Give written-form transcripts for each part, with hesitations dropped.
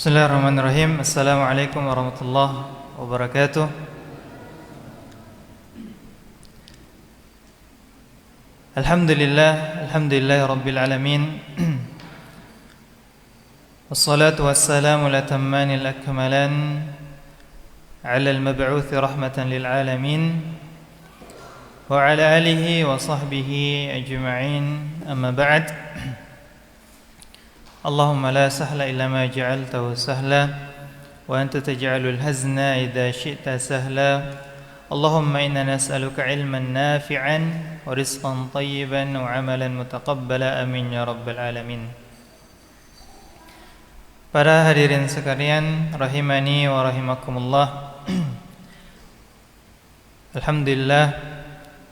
Bismillahirrahmanirrahim. Assalamualaikum warahmatullahi wabarakatuh. Alhamdulillah rabbil alamin. Wassalatu wassalamu latammanil akmalan ala al-mab'uthi rahmatan lil alamin wa ala alihi wa sahbihi ajma'in. Amma ba'd. Allahumma la sahla illa ma ja'altahu sahla wa anta taj'alul hazna idza syi'ta sahla. Allahumma inna nas'aluka ilman nafi'an wa rizqan tayyiban wa amalan mutaqabbala, amin ya rabbal alamin. Para hadirin sekalian, rahimani wa rahimakumullah. Alhamdulillah,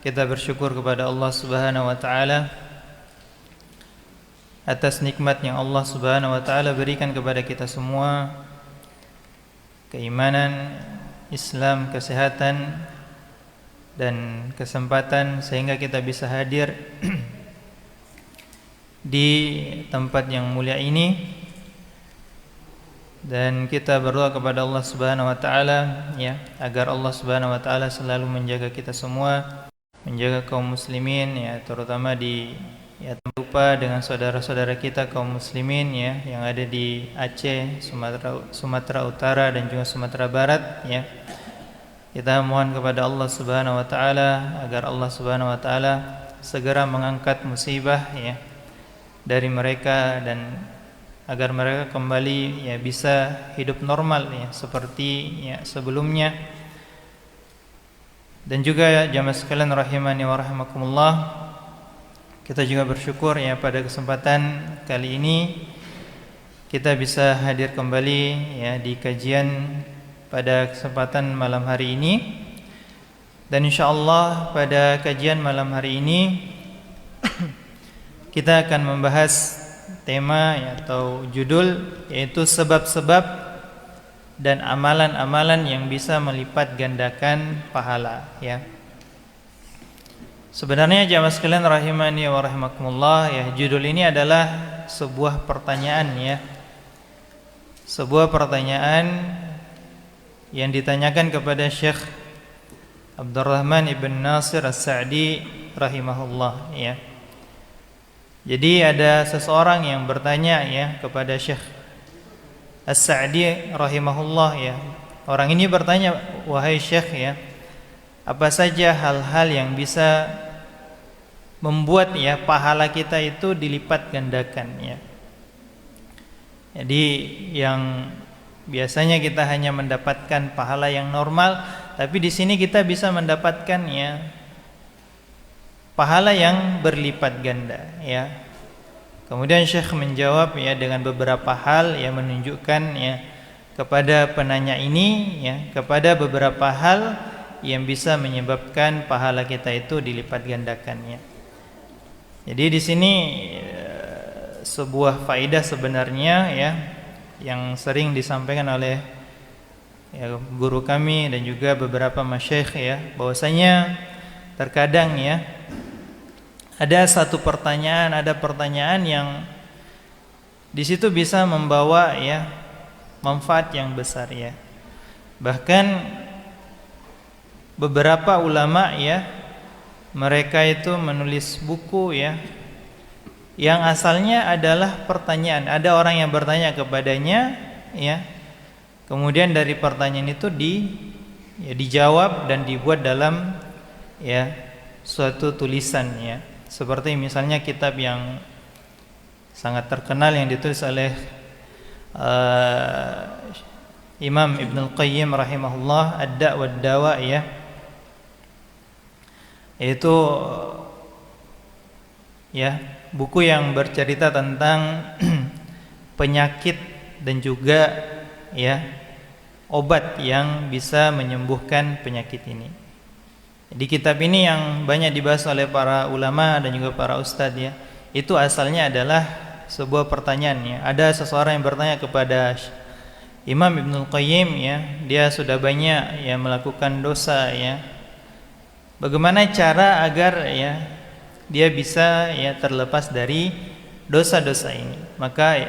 kita bersyukur kepada Allah Subhanahu wa taala atas nikmat yang Allah Subhanahu wa taala berikan kepada kita semua, keimanan, Islam, kesehatan dan kesempatan sehingga kita bisa hadir di tempat yang mulia ini, dan kita berdoa kepada Allah Subhanahu wa taala ya, agar Allah Subhanahu wa taala selalu menjaga kita semua, menjaga kaum muslimin ya, terutama di lupa dengan saudara-saudara kita kaum muslimin ya yang ada di Aceh, Sumatera Utara dan juga Sumatera Barat ya. Kita mohon kepada Allah Subhanahu wa taala agar Allah Subhanahu wa taala segera mengangkat musibah ya dari mereka, dan agar mereka kembali ya bisa hidup normal ya seperti ya sebelumnya. Dan juga jamaah sekalian rahimani wa rahimakumullah, kita juga bersyukur ya pada kesempatan kali ini kita bisa hadir kembali ya di kajian pada kesempatan malam hari ini. Dan insyaallah pada kajian malam hari ini kita akan membahas tema ya, atau judul, yaitu sebab-sebab dan amalan-amalan yang bisa melipat gandakan pahala ya. Sebenarnya jamaah sekalian rahimani wa rahimakumullah ya, judul ini adalah sebuah pertanyaan ya. Sebuah pertanyaan yang ditanyakan kepada Syekh Abdurrahman ibn Nasir As-Sa'di rahimahullah ya. Jadi ada seseorang yang bertanya ya kepada Syekh As-Sa'di rahimahullah ya. Orang ini bertanya, wahai Syekh ya, apa saja hal-hal yang bisa membuat ya pahala kita itu dilipat gandakan ya. Jadi yang biasanya kita hanya mendapatkan pahala yang normal, tapi di sini kita bisa mendapatkan ya pahala yang berlipat ganda ya. Kemudian Syekh menjawab ya dengan beberapa hal yang menunjukkan ya kepada penanya ini ya, kepada beberapa hal yang bisa menyebabkan pahala kita itu dilipat gandakannya. Jadi di sini sebuah faedah sebenarnya ya yang sering disampaikan oleh ya, guru kami dan juga beberapa masyayikh ya, bahwasanya terkadang ya ada satu pertanyaan, ada pertanyaan yang di situ bisa membawa ya manfaat yang besar ya. Bahkan beberapa ulama ya, mereka itu menulis buku ya yang asalnya adalah pertanyaan. Ada orang yang bertanya kepadanya ya, kemudian dari pertanyaan itu dijawab dan dibuat dalam ya suatu tulisan ya. Seperti misalnya kitab yang sangat terkenal yang ditulis oleh Imam Ibnul Qayyim rahimahullah, Ad-Da' wad-Dawa ya, yaitu ya buku yang bercerita tentang penyakit dan juga ya obat yang bisa menyembuhkan penyakit ini. Di kitab ini yang banyak dibahas oleh para ulama dan juga para ustadz ya, itu asalnya adalah sebuah pertanyaan ya. Ada seseorang yang bertanya kepada Imam Ibnul Qayyim ya, dia sudah banyak ya melakukan dosa ya. Bagaimana cara agar ya dia bisa ya terlepas dari dosa-dosa ini? Maka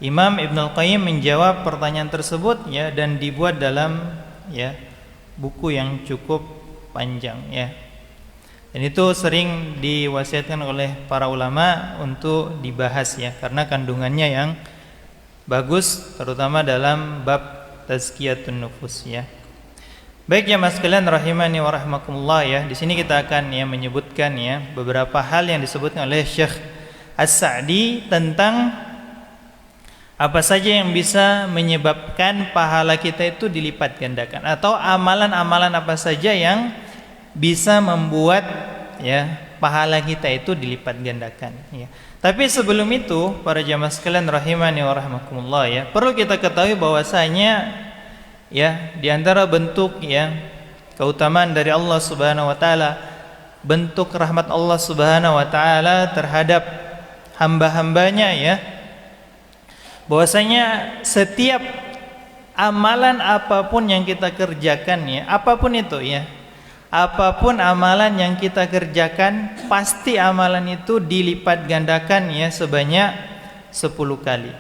Imam Ibnul Qayyim menjawab pertanyaan tersebut ya, dan dibuat dalam ya buku yang cukup panjang ya. Dan itu sering diwasiatkan oleh para ulama untuk dibahas ya, karena kandungannya yang bagus, terutama dalam bab tazkiyatun nufus ya. Baik ya mas sekalian rahimani wa rahmakumullah ya. Di sini kita akan ya menyebutkan ya beberapa hal yang disebutkan oleh Syekh As-Sa'di tentang apa saja yang bisa menyebabkan pahala kita itu dilipat gandakan, atau amalan-amalan apa saja yang bisa membuat ya pahala kita itu dilipat gandakan ya. Tapi sebelum itu para jamaah sekalian rahimani wa rahmakumullah ya, perlu kita ketahui bahwasanya ya di antara bentuk ya keutamaan dari Allah Subhanahu wa taala, bentuk rahmat Allah Subhanahu wa taala terhadap hamba-hambanya ya, bahwasanya setiap amalan apapun yang kita kerjakan ya, apapun itu ya, apapun amalan yang kita kerjakan, pasti amalan itu dilipat gandakan ya sebanyak 10 kali.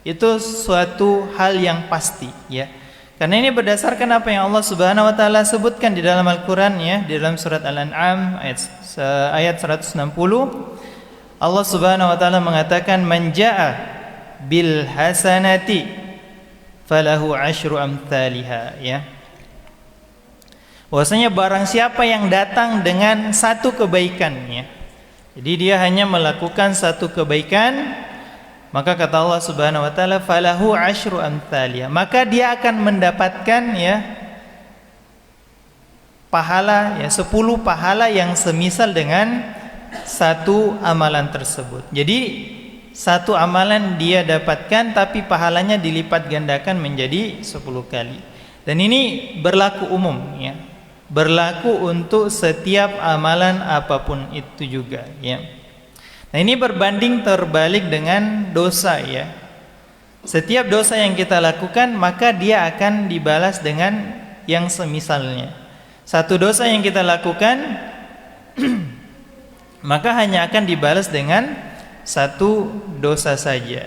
Itu suatu hal yang pasti ya. Karena ini berdasarkan apa yang Allah Subhanahu wa taala sebutkan di dalam Al-Qur'an ya, di dalam surat Al-An'am ayat 160. Allah Subhanahu wa taala mengatakan, "Man jaa'a bil hasanati falahu asyru amsalha," ya. Bahwasanya barang siapa yang datang dengan satu kebaikan ya, jadi dia hanya melakukan satu kebaikan, maka kata Allah Subhanahu wa taala falahu asyru amsalha, maka dia akan mendapatkan ya pahala ya 10 pahala yang semisal dengan satu amalan tersebut. Jadi satu amalan dia dapatkan tapi pahalanya dilipat gandakan menjadi 10 kali. Dan ini berlaku umum ya. Berlaku untuk setiap amalan apapun itu juga ya. Nah, ini berbanding terbalik dengan dosa ya. Setiap dosa yang kita lakukan maka dia akan dibalas dengan yang semisalnya. Satu dosa yang kita lakukan maka hanya akan dibalas dengan satu dosa saja.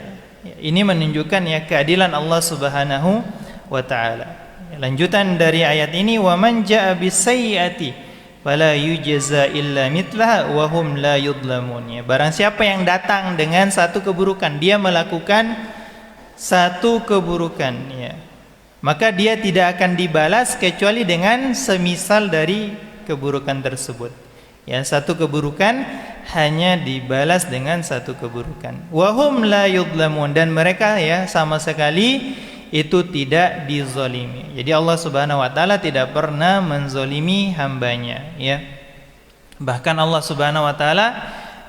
Ini menunjukkan ya keadilan Allah Subhanahu wa taala. Lanjutan dari ayat ini, wa man jaa bisayyi'ati fala yujza illa mithlaha wa hum la yudlamun. Ya, barang siapa yang datang dengan satu keburukan, dia melakukan satu keburukan ya, maka dia tidak akan dibalas kecuali dengan semisal dari keburukan tersebut. Ya, satu keburukan hanya dibalas dengan satu keburukan. Wa hum la yudlamun, dan mereka ya sama sekali itu tidak dizalimi. Jadi Allah Subhanahu wa taala tidak pernah menzalimi hambanya ya. Bahkan Allah Subhanahu wa taala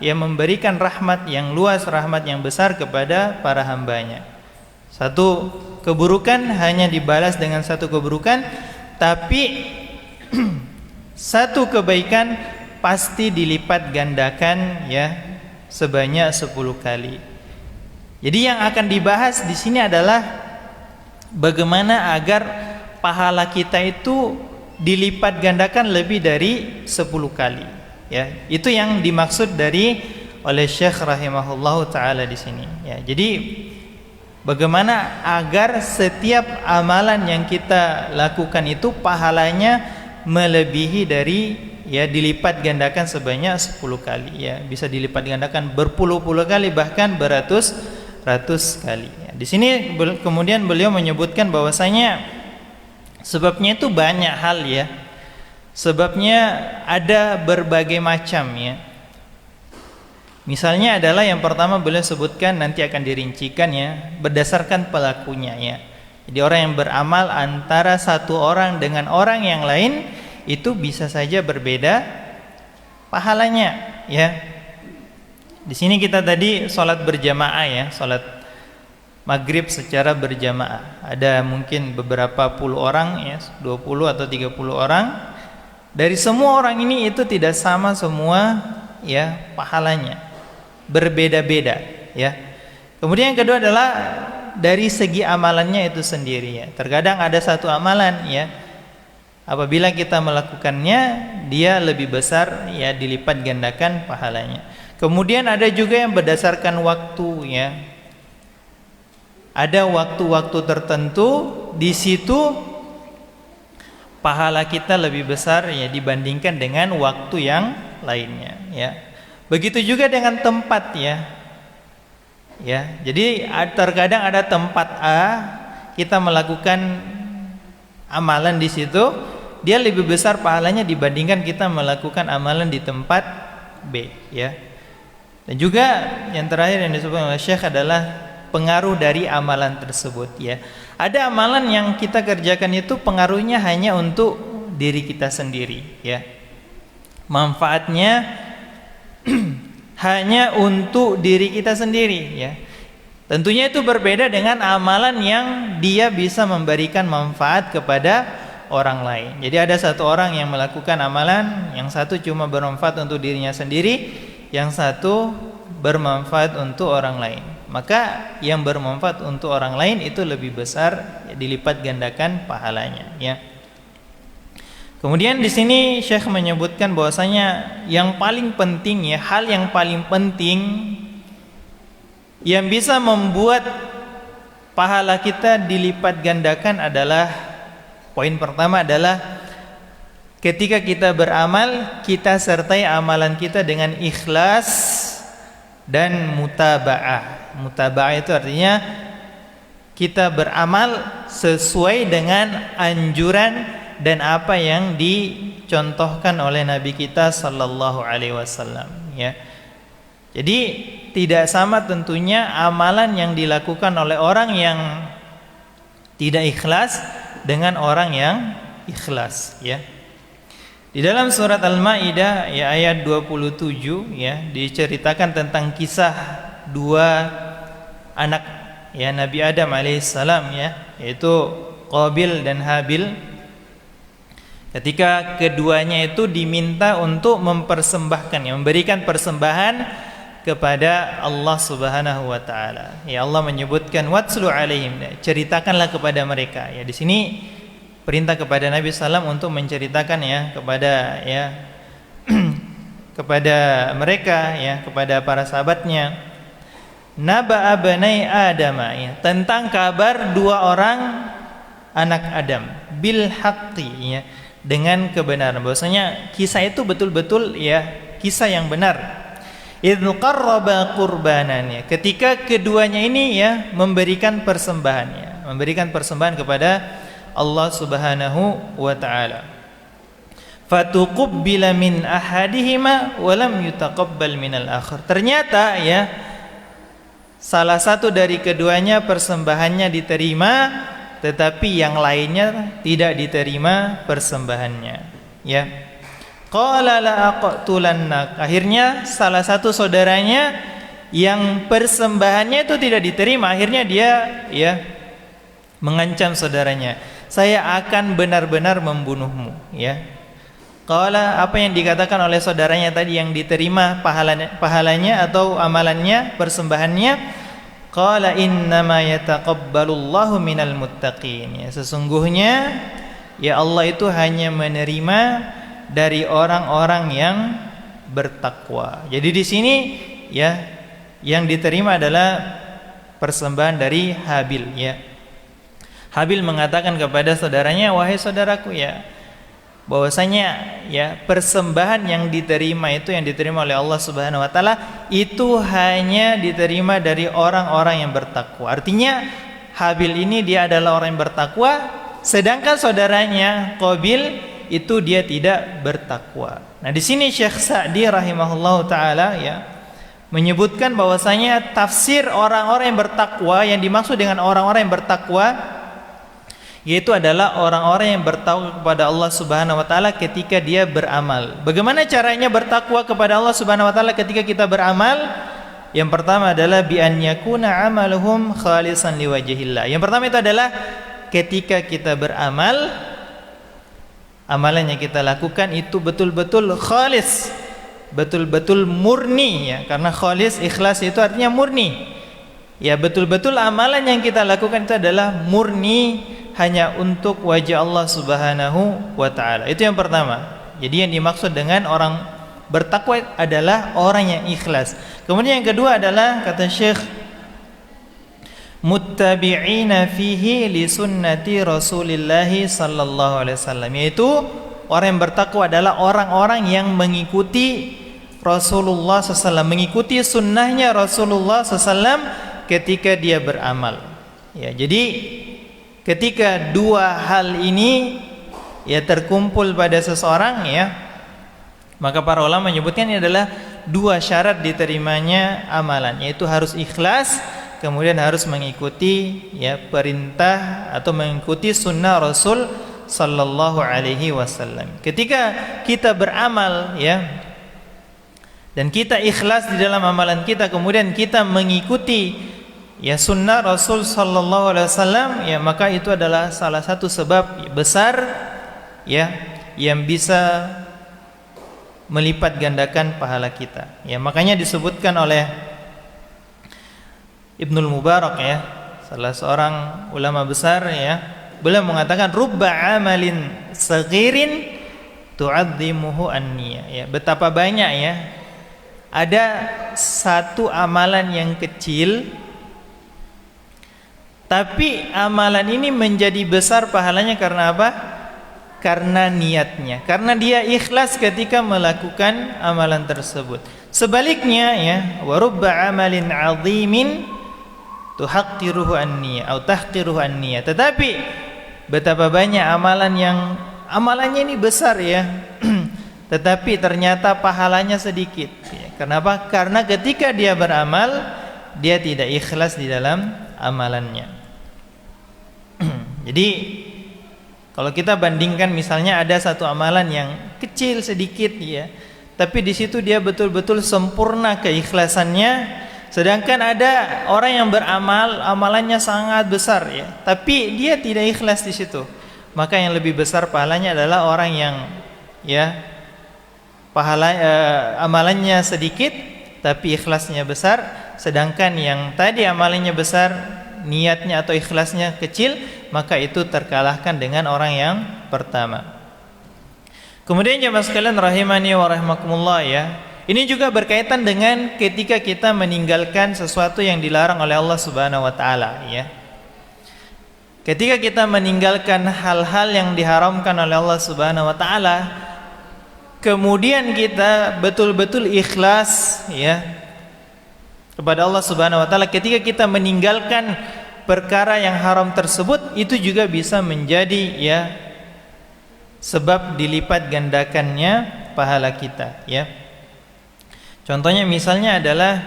ya memberikan rahmat yang luas, rahmat yang besar kepada para hambanya. Satu keburukan hanya dibalas dengan satu keburukan, tapi satu kebaikan pasti dilipat gandakan ya sebanyak 10 kali. Jadi yang akan dibahas di sini adalah bagaimana agar pahala kita itu dilipat gandakan lebih dari 10 kali ya. Itu yang dimaksud dari oleh Syekh rahimahullahu taala di sini ya. Jadi bagaimana agar setiap amalan yang kita lakukan itu pahalanya melebihi dari ya dilipat gandakan sebanyak 10 kali ya. Bisa dilipat gandakan berpuluh-puluh kali, bahkan beratus-ratus kali ya. Di sini kemudian beliau menyebutkan bahwasanya sebabnya itu banyak hal ya. Sebabnya ada berbagai macam ya. Misalnya adalah yang pertama beliau sebutkan, nanti akan dirincikan ya, berdasarkan pelakunya ya. Jadi orang yang beramal antara satu orang dengan orang yang lain itu bisa saja berbeda pahalanya ya. Di sini kita tadi sholat berjamaah ya, sholat maghrib secara berjamaah. Ada mungkin beberapa puluh orang ya, 20 atau 30 orang. Dari semua orang ini itu tidak sama semua ya pahalanya. Berbeda-beda ya. Kemudian yang kedua adalah dari segi amalannya itu sendiri ya. Terkadang ada satu amalan ya, apabila kita melakukannya dia lebih besar ya, dilipat gandakan pahalanya. Kemudian ada juga yang berdasarkan waktu ya. ada waktu-waktu tertentu di situ pahala kita lebih besar ya dibandingkan dengan waktu yang lainnya ya. Begitu juga dengan tempat ya. Ya, jadi terkadang ada tempat A kita melakukan amalan di situ, dia lebih besar pahalanya dibandingkan kita melakukan amalan di tempat B ya. Dan juga yang terakhir yang disebutkan oleh Syekh adalah pengaruh dari amalan tersebut ya. Ada amalan yang kita kerjakan itu pengaruhnya hanya untuk diri kita sendiri ya. Manfaatnya hanya untuk diri kita sendiri ya. Tentunya itu berbeda dengan amalan yang dia bisa memberikan manfaat kepada orang lain. Jadi ada satu orang yang melakukan amalan, yang satu cuma bermanfaat untuk dirinya sendiri, yang satu bermanfaat untuk orang lain. Maka yang bermanfaat untuk orang lain itu lebih besar, dilipat gandakan pahalanya ya. Kemudian di sini Syekh menyebutkan bahwasanya yang paling penting ya, hal yang paling penting yang bisa membuat pahala kita dilipat gandakan adalah, poin pertama adalah ketika kita beramal, kita sertai amalan kita dengan ikhlas dan mutaba'ah. Mutaba'ah itu artinya kita beramal sesuai dengan anjuran dan apa yang dicontohkan oleh Nabi kita sallallahu alaihi wasallam ya. Jadi tidak sama tentunya amalan yang dilakukan oleh orang yang tidak ikhlas dengan orang yang ikhlas ya. Di dalam surat Al-Maidah ya ayat 27 ya diceritakan tentang kisah dua anak ya Nabi Adam alaihissalam ya, yaitu Qabil dan Habil. Ketika keduanya itu diminta untuk mempersembahkan ya, memberikan persembahan kepada Allah Subhanahu wa taala. Ya Allah menyebutkan watslu alaihim, ceritakanlah kepada mereka. Ya di sini perintah kepada Nabi sallam untuk menceritakan ya kepada kepada mereka ya, kepada para sahabatnya. Naba abanai Adam ya, tentang kabar dua orang anak Adam bil haqqi ya, dengan kebenaran. Bahwasanya kisah itu betul-betul ya kisah yang benar. Idz qarraba qurbanan ya, ketika keduanya ini ya memberikan persembahan ya, memberikan persembahan kepada Allah Subhanahu wa taala. Fatuqbila min ahadihima wa lam yutaqabbal minal akhar. Ternyata ya salah satu dari keduanya persembahannya diterima, tetapi yang lainnya tidak diterima persembahannya ya. Qala la aqtulannak, akhirnya salah satu saudaranya yang persembahannya itu tidak diterima, akhirnya dia ya mengancam saudaranya, saya akan benar-benar membunuhmu ya. Qala, apa yang dikatakan oleh saudaranya tadi yang diterima pahalanya atau amalannya, persembahannya, qala innama yataqabbalullahu minal muttaqin ya, sesungguhnya ya Allah itu hanya menerima dari orang-orang yang bertakwa. Jadi di sini ya yang diterima adalah persembahan dari Habil ya. Habil mengatakan kepada saudaranya, wahai saudaraku ya, bahwasanya ya persembahan yang diterima itu, yang diterima oleh Allah Subhanahu wa taala itu hanya diterima dari orang-orang yang bertakwa. Artinya Habil ini dia adalah orang yang bertakwa, sedangkan saudaranya Qabil itu dia tidak bertakwa. Nah, di sini Syekh Sa'di rahimahullahu taala ya menyebutkan bahwasanya tafsir orang-orang yang bertakwa, yang dimaksud dengan orang-orang yang bertakwa yaitu adalah orang-orang yang bertakwa kepada Allah Subhanahu wa taala ketika dia beramal. Bagaimana caranya bertakwa kepada Allah Subhanahu wa taala ketika kita beramal? Yang pertama adalah bi an yakuna amaluhum khalisan liwajhillah. Yang pertama itu adalah ketika kita beramal, amalan yang kita lakukan itu betul-betul khalis, betul-betul murni ya. Karena khalis, ikhlas itu artinya murni. Ya, betul-betul amalan yang kita lakukan itu adalah murni hanya untuk wajah Allah Subhanahu wa taala. Itu yang pertama. Jadi yang dimaksud dengan orang bertakwa adalah orang yang ikhlas. Kemudian yang kedua adalah kata Syekh muttabi'ina fihi li sunnati Rasulillah sallallahu alaihi wasallam, yaitu orang yang bertakwa adalah orang-orang yang mengikuti Rasulullah SAW, mengikuti sunnahnya Rasulullah SAW ketika dia beramal. Ya, jadi ketika dua hal ini ya terkumpul pada seseorang, ya, maka para ulama menyebutkan ini adalah dua syarat diterimanya amalan, yaitu harus ikhlas, kemudian harus mengikuti ya perintah atau mengikuti sunnah Rasul sallallahu alaihi wasallam. Ketika kita beramal, ya, dan kita ikhlas di dalam amalan kita, kemudian kita mengikuti ya sunnah Rasul sallallahu alaihi wasallam, ya, maka itu adalah salah satu sebab besar ya yang bisa melipat gandakan pahala kita. Ya, makanya disebutkan oleh Ibnul Mubarak, ya, salah seorang ulama besar, ya, beliau mengatakan rubba amalin saghirin tu'azzimuhu an-niyah. Ya, betapa banyak ya ada satu amalan yang kecil tapi amalan ini menjadi besar pahalanya karena apa? Karena niatnya, karena dia ikhlas ketika melakukan amalan tersebut. Sebaliknya, ya, wa rubba amalin 'azimin tuhaqqiruhu an-niyah atau tahqiruhu an-niyah. Tetapi betapa banyak amalan yang amalannya ini besar, ya, tetapi ternyata pahalanya sedikit. Ya, kenapa? Karena ketika dia beramal, dia tidak ikhlas di dalam amalannya. Jadi kalau kita bandingkan, misalnya ada satu amalan yang kecil sedikit, ya, tapi di situ dia betul-betul sempurna keikhlasannya. Sedangkan ada orang yang beramal, amalannya sangat besar, ya, tapi dia tidak ikhlas di situ. Maka yang lebih besar pahalanya adalah orang yang ya amalannya sedikit tapi ikhlasnya besar. Sedangkan yang tadi amalannya besar, niatnya atau ikhlasnya kecil, maka itu terkalahkan dengan orang yang pertama. Kemudian jemaah sekalian rahimani wa rahimakumullah, ya, ini juga berkaitan dengan ketika kita meninggalkan sesuatu yang dilarang oleh Allah Subhanahu wa taala, ya. Ketika kita meninggalkan hal-hal yang diharamkan oleh Allah Subhanahu wa taala, kemudian kita betul-betul ikhlas, ya, kepada Allah Subhanahu wa taala ketika kita meninggalkan perkara yang haram tersebut, itu juga bisa menjadi ya sebab dilipat gandakannya pahala kita, ya. Contohnya misalnya adalah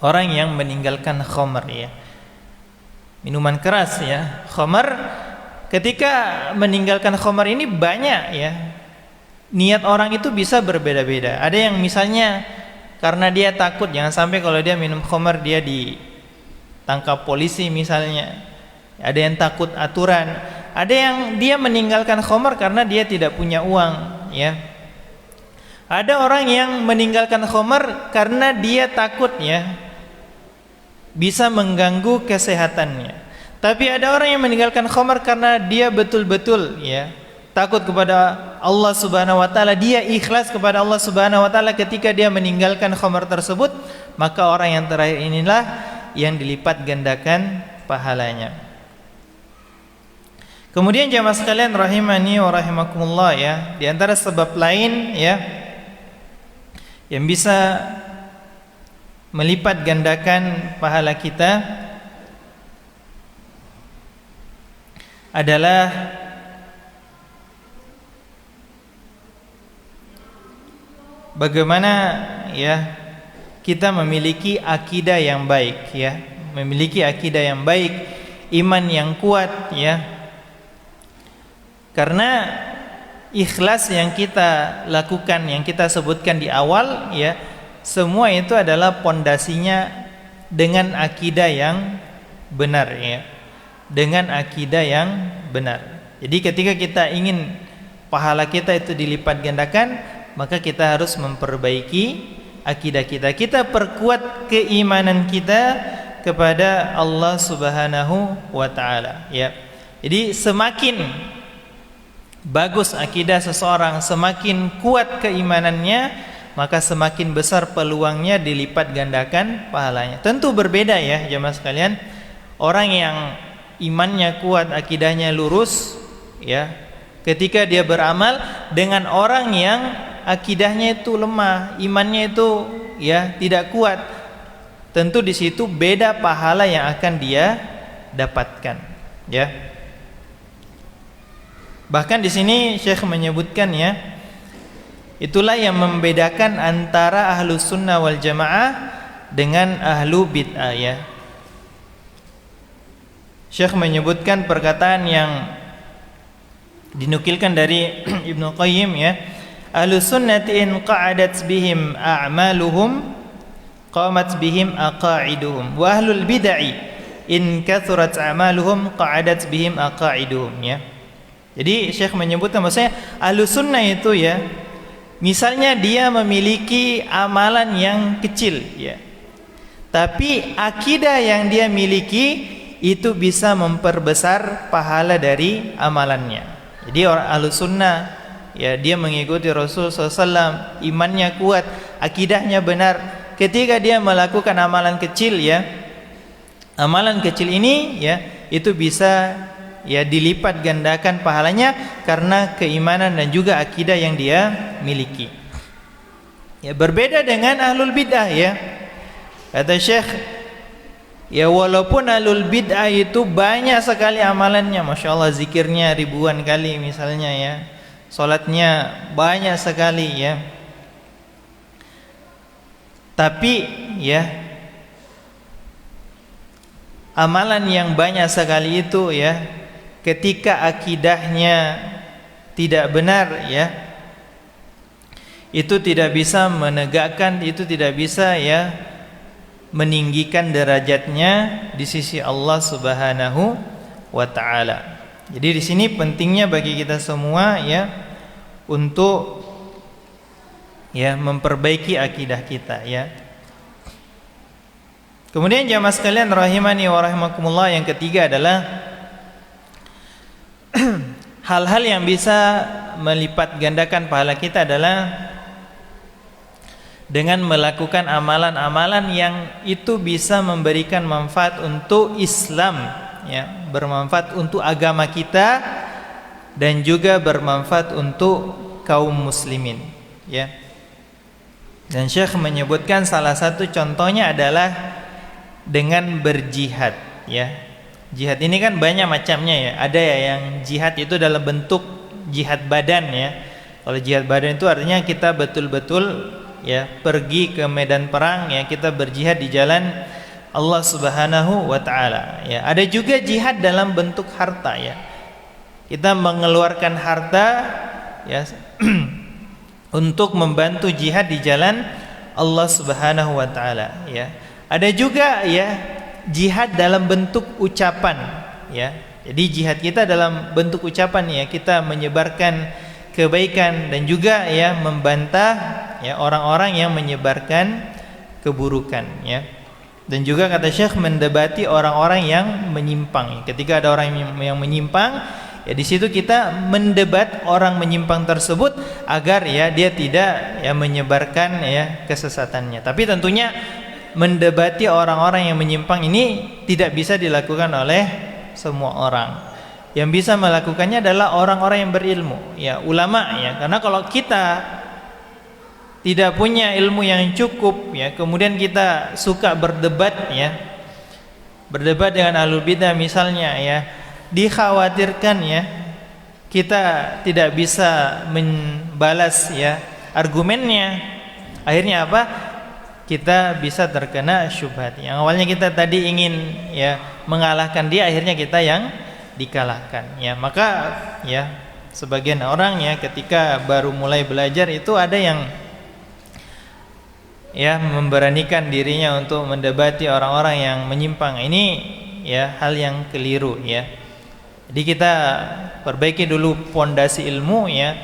orang yang meninggalkan khamr, ya, minuman keras, ya, khamr. Ketika meninggalkan khamr ini banyak, ya, niat orang itu bisa berbeda-beda. Ada yang misalnya karena dia takut jangan sampai kalau dia minum khamr dia ditangkap polisi misalnya. Ada yang takut aturan. Ada yang dia meninggalkan khamr karena dia tidak punya uang, ya. Ada orang yang meninggalkan khamr karena dia takut, ya, bisa mengganggu kesehatannya. Tapi ada orang yang meninggalkan khamr karena dia betul-betul, ya, takut kepada Allah Subhanahu wa taala, dia ikhlas kepada Allah Subhanahu wa taala ketika dia meninggalkan khamr tersebut, maka orang yang terakhir inilah yang dilipat gandakan pahalanya. Kemudian jamaah sekalian rahimani wa rahimakumullah, ya, di antara sebab lain, ya, yang bisa melipat gandakan pahala kita adalah bagaimana, ya, kita memiliki akidah yang baik, ya, memiliki akidah yang baik, iman yang kuat, ya. Karena ikhlas yang kita lakukan, yang kita sebutkan di awal, ya, semua itu adalah pondasinya dengan akidah yang benar, ya, dengan akidah yang benar. Jadi ketika kita ingin pahala kita itu dilipat gandakan, maka kita harus memperbaiki akidah kita. Kita perkuat keimanan kita kepada Allah Subhanahu wa taala, ya. Jadi semakin bagus akidah seseorang, semakin kuat keimanannya, maka semakin besar peluangnya dilipat gandakan pahalanya. Tentu berbeda ya jemaah sekalian. Orang yang imannya kuat, akidahnya lurus ya, ketika dia beramal, dengan orang yang akidahnya itu lemah, imannya itu ya tidak kuat, tentu di situ beda pahala yang akan dia dapatkan ya. Bahkan di sini Syekh menyebutkan ya, itulah yang membedakan antara ahlu sunnah wal jamaah dengan ahlu bid'ah ya. Syekh menyebutkan perkataan yang dinukilkan dari Ibnu Qayyim ya, ahlu sunnati in qa'adat bihim a'maluhum qamat bihim aqaiduhum, wa ahlul bid'ah in kathurat a'maluhum qa'adat bihim aqaiduhum ya. Jadi Syekh menyebutkan bahwasanya ahlu sunnah itu ya, misalnya dia memiliki amalan yang kecil ya, tapi akidah yang dia miliki itu bisa memperbesar pahala dari amalannya. Jadi orang ahlu sunnah ya, dia mengikuti Rasul SAW, imannya kuat, akidahnya benar. Ketika dia melakukan amalan kecil ya, amalan kecil ini ya, itu bisa ya dilipat gandakan pahalanya karena keimanan dan juga akidah yang dia miliki. Ya, berbeda dengan ahlul bid'ah ya. Kata Syekh, ya walaupun ahlul bid'ah itu banyak sekali amalannya, Masya Allah, zikirnya ribuan kali misalnya ya, sholatnya banyak sekali ya, tapi ya amalan yang banyak sekali itu ya, ketika akidahnya tidak benar ya, itu tidak bisa menegakkan, itu tidak bisa ya meninggikan derajatnya di sisi Allah Subhanahu wa taala. Jadi di sini pentingnya bagi kita semua ya untuk ya memperbaiki akidah kita ya. Kemudian jamaah sekalian rahimani wa rahimakumullah, yang ketiga adalah hal-hal yang bisa melipat gandakan pahala kita adalah dengan melakukan amalan-amalan yang itu bisa memberikan manfaat untuk Islam ya, bermanfaat untuk agama kita dan juga bermanfaat untuk kaum muslimin ya. Dan Syekh menyebutkan salah satu contohnya adalah dengan berjihad ya. Jihad ini kan banyak macamnya ya. Ada ya yang jihad itu dalam bentuk jihad badan ya. Kalau jihad badan itu artinya kita betul-betul ya pergi ke medan perang ya, kita berjihad di jalan Allah Subhanahu wa taala ya. Ada juga jihad dalam bentuk harta ya. Kita mengeluarkan harta ya untuk membantu jihad di jalan Allah Subhanahu wa taala ya. Ada juga ya jihad dalam bentuk ucapan ya. Jadi jihad kita dalam bentuk ucapan ya, kita menyebarkan kebaikan dan juga ya membantah ya orang-orang yang menyebarkan keburukan ya. Dan juga kata Syekh mendebati orang-orang yang menyimpang. Ketika ada orang yang menyimpang ya, di situ kita mendebat orang menyimpang tersebut agar ya dia tidak ya menyebarkan ya kesesatannya. Tapi tentunya mendebati orang-orang yang menyimpang ini tidak bisa dilakukan oleh semua orang. Yang bisa melakukannya adalah orang-orang yang berilmu ya, ulama ya. Karena kalau kita tidak punya ilmu yang cukup ya, kemudian kita suka berdebat ya, berdebat dengan ahlul bidah misalnya ya, dikhawatirkan ya kita tidak bisa membalas ya argumennya. Akhirnya apa? Kita bisa terkena syubhat. Yang awalnya kita tadi ingin ya mengalahkan dia, akhirnya kita yang dikalahkan ya. Maka ya sebagian orang ya ketika baru mulai belajar itu ada yang ya memberanikan dirinya untuk mendebati orang-orang yang menyimpang. Ini ya hal yang keliru ya. Jadi kita perbaiki dulu pondasi ilmu ya,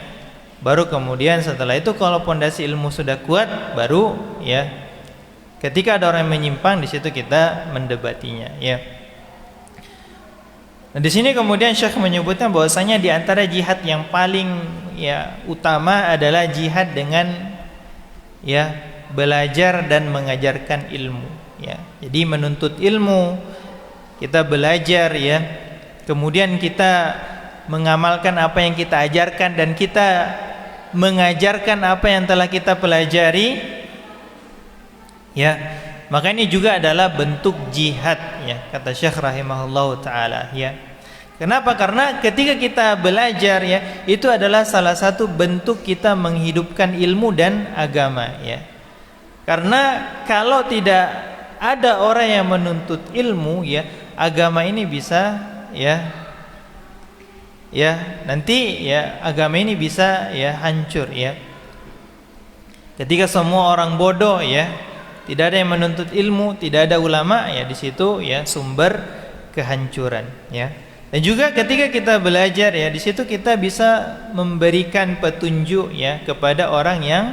baru kemudian setelah itu kalau pondasi ilmu sudah kuat, baru ya ketika ada orang yang menyimpang di situ kita mendebatinya ya. Nah, di sini kemudian Syekh menyebutkan bahwasanya di antara jihad yang paling ya utama adalah jihad dengan ya belajar dan mengajarkan ilmu, ya. Jadi menuntut ilmu, kita belajar, ya. Kemudian kita mengamalkan apa yang kita ajarkan dan kita mengajarkan apa yang telah kita pelajari, ya. Maka ini juga adalah bentuk jihad, ya, kata Syekh rahimahullahu taala, ya. Kenapa? Karena ketika kita belajar, ya, itu adalah salah satu bentuk kita menghidupkan ilmu dan agama, ya. Karena kalau tidak ada orang yang menuntut ilmu, ya, agama ini bisa, ya, nanti, ya, agama ini bisa, ya, hancur, ya. Ketika semua orang bodoh, ya, tidak ada yang menuntut ilmu, tidak ada ulama, ya, di situ, ya, sumber kehancuran, ya. Dan juga ketika kita belajar, ya, di situ kita bisa memberikan petunjuk, ya, kepada orang yang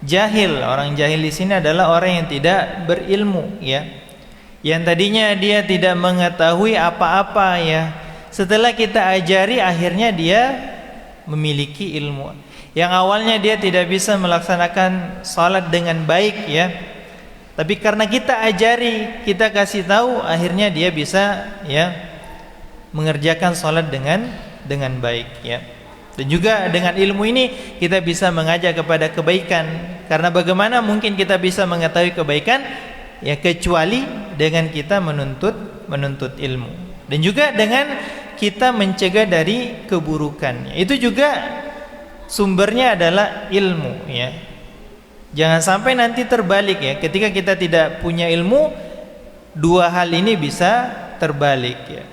jahil. Orang jahil di sini adalah orang yang tidak berilmu, ya. Yang tadinya dia tidak mengetahui apa-apa, ya. Setelah kita ajari, akhirnya dia memiliki ilmu. Yang awalnya dia tidak bisa melaksanakan salat dengan baik, ya. Tapi karena kita ajari, kita kasih tahu, akhirnya dia bisa, ya, mengerjakan salat dengan baik, ya. Dan juga dengan ilmu ini kita bisa mengajak kepada kebaikan. Karena bagaimana mungkin kita bisa mengetahui kebaikan, ya, kecuali dengan kita menuntut ilmu. Dan juga dengan kita mencegah dari keburukan. Itu juga sumbernya adalah ilmu, ya. Jangan sampai nanti terbalik, ya. Ketika kita tidak punya ilmu, dua hal ini bisa terbalik, ya.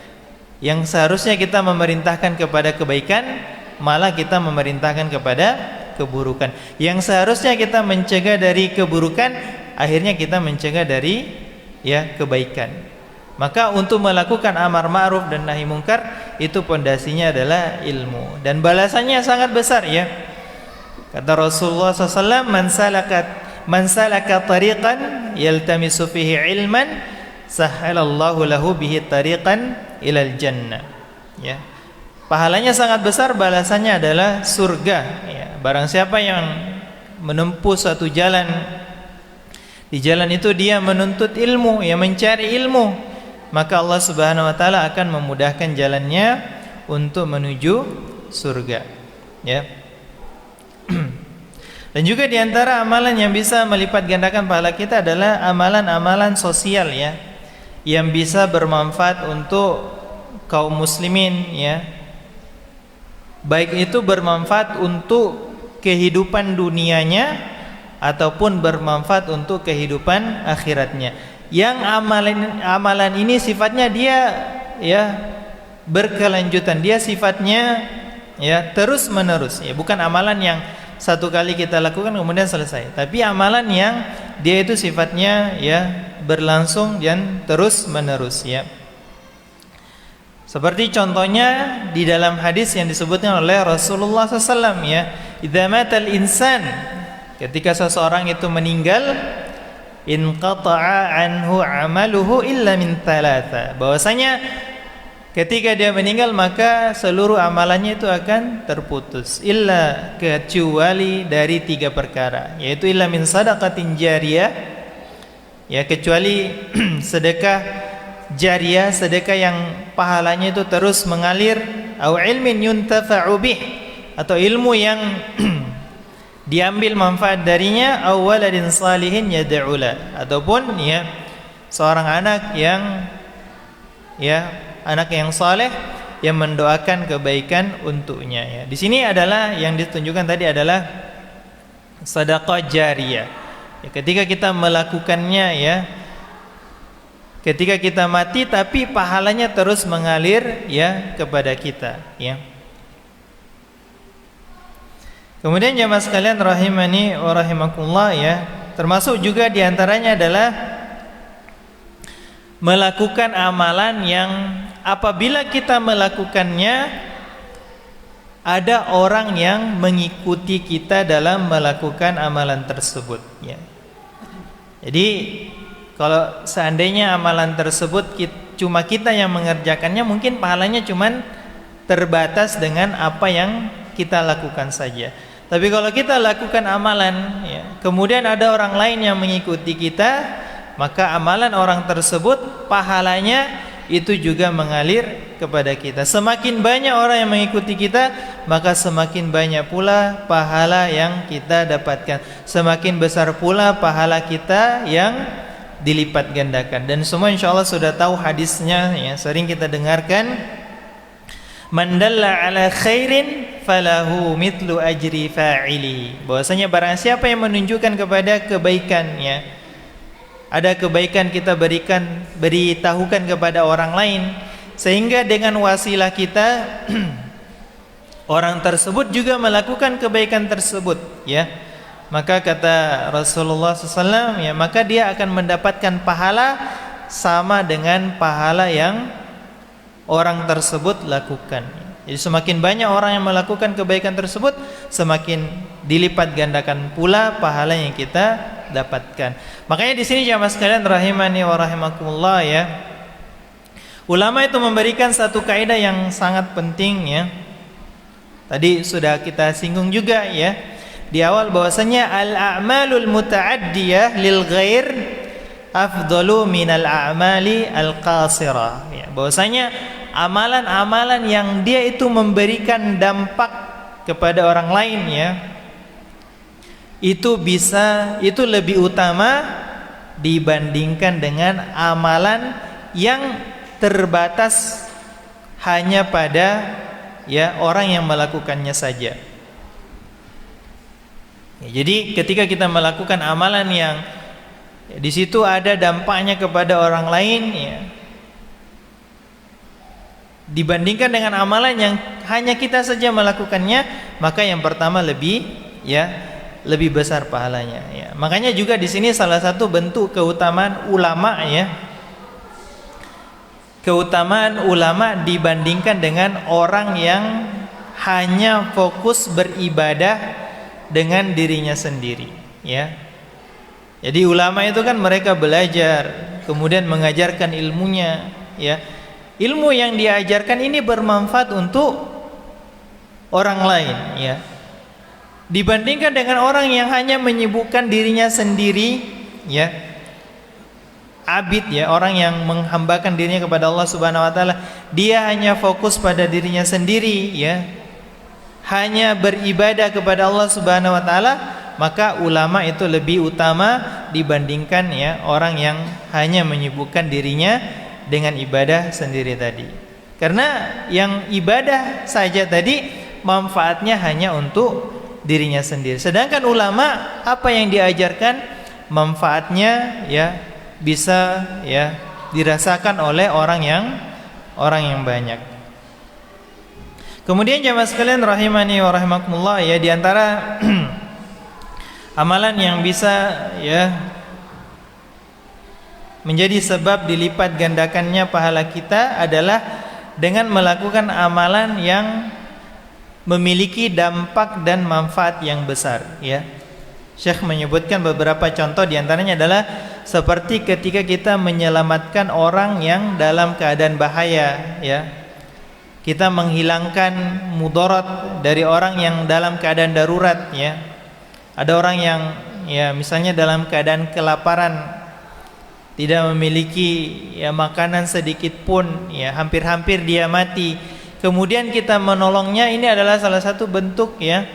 Yang seharusnya kita memerintahkan kepada kebaikan, malah kita memerintahkan kepada keburukan. Yang seharusnya kita mencegah dari keburukan, akhirnya kita mencegah dari, ya, kebaikan. Maka untuk melakukan amar ma'ruf dan nahi mungkar, itu pondasinya adalah ilmu. Dan balasannya sangat besar, ya. Kata Rasulullah SAW, man salaka tariqan yaltamisu fihi ilman, sahhalallahu lahu bihi tariqan ilal jannah, ya. Pahalanya sangat besar, balasannya adalah surga, ya. Barang siapa yang menempuh suatu jalan, di jalan itu dia menuntut ilmu, ya, mencari ilmu, maka Allah Subhanahu wa taala akan memudahkan jalannya untuk menuju surga, ya. Dan juga diantara amalan yang bisa melipat gandakan pahala kita adalah amalan-amalan sosial, ya, yang bisa bermanfaat untuk kaum muslimin, ya. Baik itu bermanfaat untuk kehidupan dunianya ataupun bermanfaat untuk kehidupan akhiratnya. Yang amalan ini sifatnya dia, ya, berkelanjutan. Dia sifatnya, ya, terus menerus, ya. Bukan amalan yang satu kali kita lakukan kemudian selesai, tapi amalan yang dia itu sifatnya, ya, berlangsung dan terus menerus, ya. Seperti contohnya di dalam hadis yang disebutkan oleh Rasulullah SAW, ya, idza matal insan, ketika seseorang itu meninggal, inqata'a anhu amaluhu illa min thalatha, bahwasanya ketika dia meninggal maka seluruh amalannya itu akan terputus, illa, kecuali dari 3 perkara, yaitu illa min sadaqatin jariyah, ya, kecuali sedekah jariyah, sedekah yang pahalanya itu terus mengalir, au ilmin yuntafa'u bih, atau ilmu yang diambil manfaat darinya, au waladin salihin yad'ula, ataupun, ya, seorang anak yang, ya, anak yang saleh yang mendoakan kebaikan untuknya, ya. Di sini adalah yang ditunjukkan tadi adalah sedekah jariyah, ya, ketika kita melakukannya, ya, ketika kita mati tapi pahalanya terus mengalir, ya, kepada kita, ya. Kemudian jemaah sekalian rahimani wa rahimakumullah, ya, termasuk juga diantaranya adalah melakukan amalan yang apabila kita melakukannya ada orang yang mengikuti kita dalam melakukan amalan tersebut, ya. Jadi kalau seandainya amalan tersebut cuma kita yang mengerjakannya, mungkin pahalanya cuma terbatas dengan apa yang kita lakukan saja. Tapi kalau kita lakukan amalan, ya, kemudian ada orang lain yang mengikuti kita, maka amalan orang tersebut pahalanya itu juga mengalir kepada kita. Semakin banyak orang yang mengikuti kita, maka semakin banyak pula pahala yang kita dapatkan. Semakin besar pula pahala kita yang dilipat gandakan. Dan semua insyaallah sudah tahu hadisnya, ya, sering kita dengarkan. Man dalla ala khairin falahu mithlu ajri fa'ili. Bahwasanya barang siapa yang menunjukkan kepada kebaikan, ya, ada kebaikan kita beritahukan kepada orang lain, sehingga dengan wasilah kita orang tersebut juga melakukan kebaikan tersebut, ya, maka kata Rasulullah SAW, ya, maka dia akan mendapatkan pahala sama dengan pahala yang orang tersebut lakukan. Jadi semakin banyak orang yang melakukan kebaikan tersebut, semakin dilipat gandakan pula pahala yang kita dapatkan. Makanya di sini jamaah sekalian rahimani wa rahimakumullah, ya, ulama itu memberikan satu kaidah yang sangat penting, ya. Tadi sudah kita singgung juga, ya, di awal, bahwasanya al-a'malul muta'addiyah lil ghair afdalu minal a'mali al-qasirah, ya, bahwasanya amalan-amalan yang dia itu memberikan dampak kepada orang lain, ya, itu lebih utama dibandingkan dengan amalan yang terbatas hanya pada, ya, orang yang melakukannya saja. Ya, jadi ketika kita melakukan amalan yang, ya, di situ ada dampaknya kepada orang lain, ya, dibandingkan dengan amalan yang hanya kita saja melakukannya, maka yang pertama lebih besar pahalanya, ya. Makanya juga di sini salah satu bentuk keutamaan ulama, ya, keutamaan ulama dibandingkan dengan orang yang hanya fokus beribadah dengan dirinya sendiri, ya. Jadi ulama itu kan mereka belajar, kemudian mengajarkan ilmunya, ya. Ilmu yang diajarkan ini bermanfaat untuk orang lain, ya. Dibandingkan dengan orang yang hanya menyibukkan dirinya sendiri, ya. Abid, ya, orang yang menghambakan dirinya kepada Allah Subhanahu wa taala, dia hanya fokus pada dirinya sendiri, ya. Hanya beribadah kepada Allah Subhanahu wa taala, maka ulama itu lebih utama dibandingkan, ya, orang yang hanya menyibukkan dirinya dengan ibadah sendiri tadi. Karena yang ibadah saja tadi manfaatnya hanya untuk dirinya sendiri. Sedangkan ulama, apa yang diajarkan manfaatnya, ya, bisa, ya, dirasakan oleh orang yang banyak. Kemudian jamaah sekalian rahimani wa rahimakumullah, ya, di antara amalan yang bisa, ya, menjadi sebab dilipat gandakannya pahala kita adalah dengan melakukan amalan yang memiliki dampak dan manfaat yang besar, ya. Syekh menyebutkan beberapa contoh, di antaranya adalah seperti ketika kita menyelamatkan orang yang dalam keadaan bahaya, ya. Kita menghilangkan mudarat dari orang yang dalam keadaan darurat, ya. Ada orang yang, ya, misalnya dalam keadaan kelaparan, tidak memiliki, ya, makanan sedikit pun, ya, hampir-hampir dia mati. Kemudian kita menolongnya, ini adalah salah satu bentuk, ya,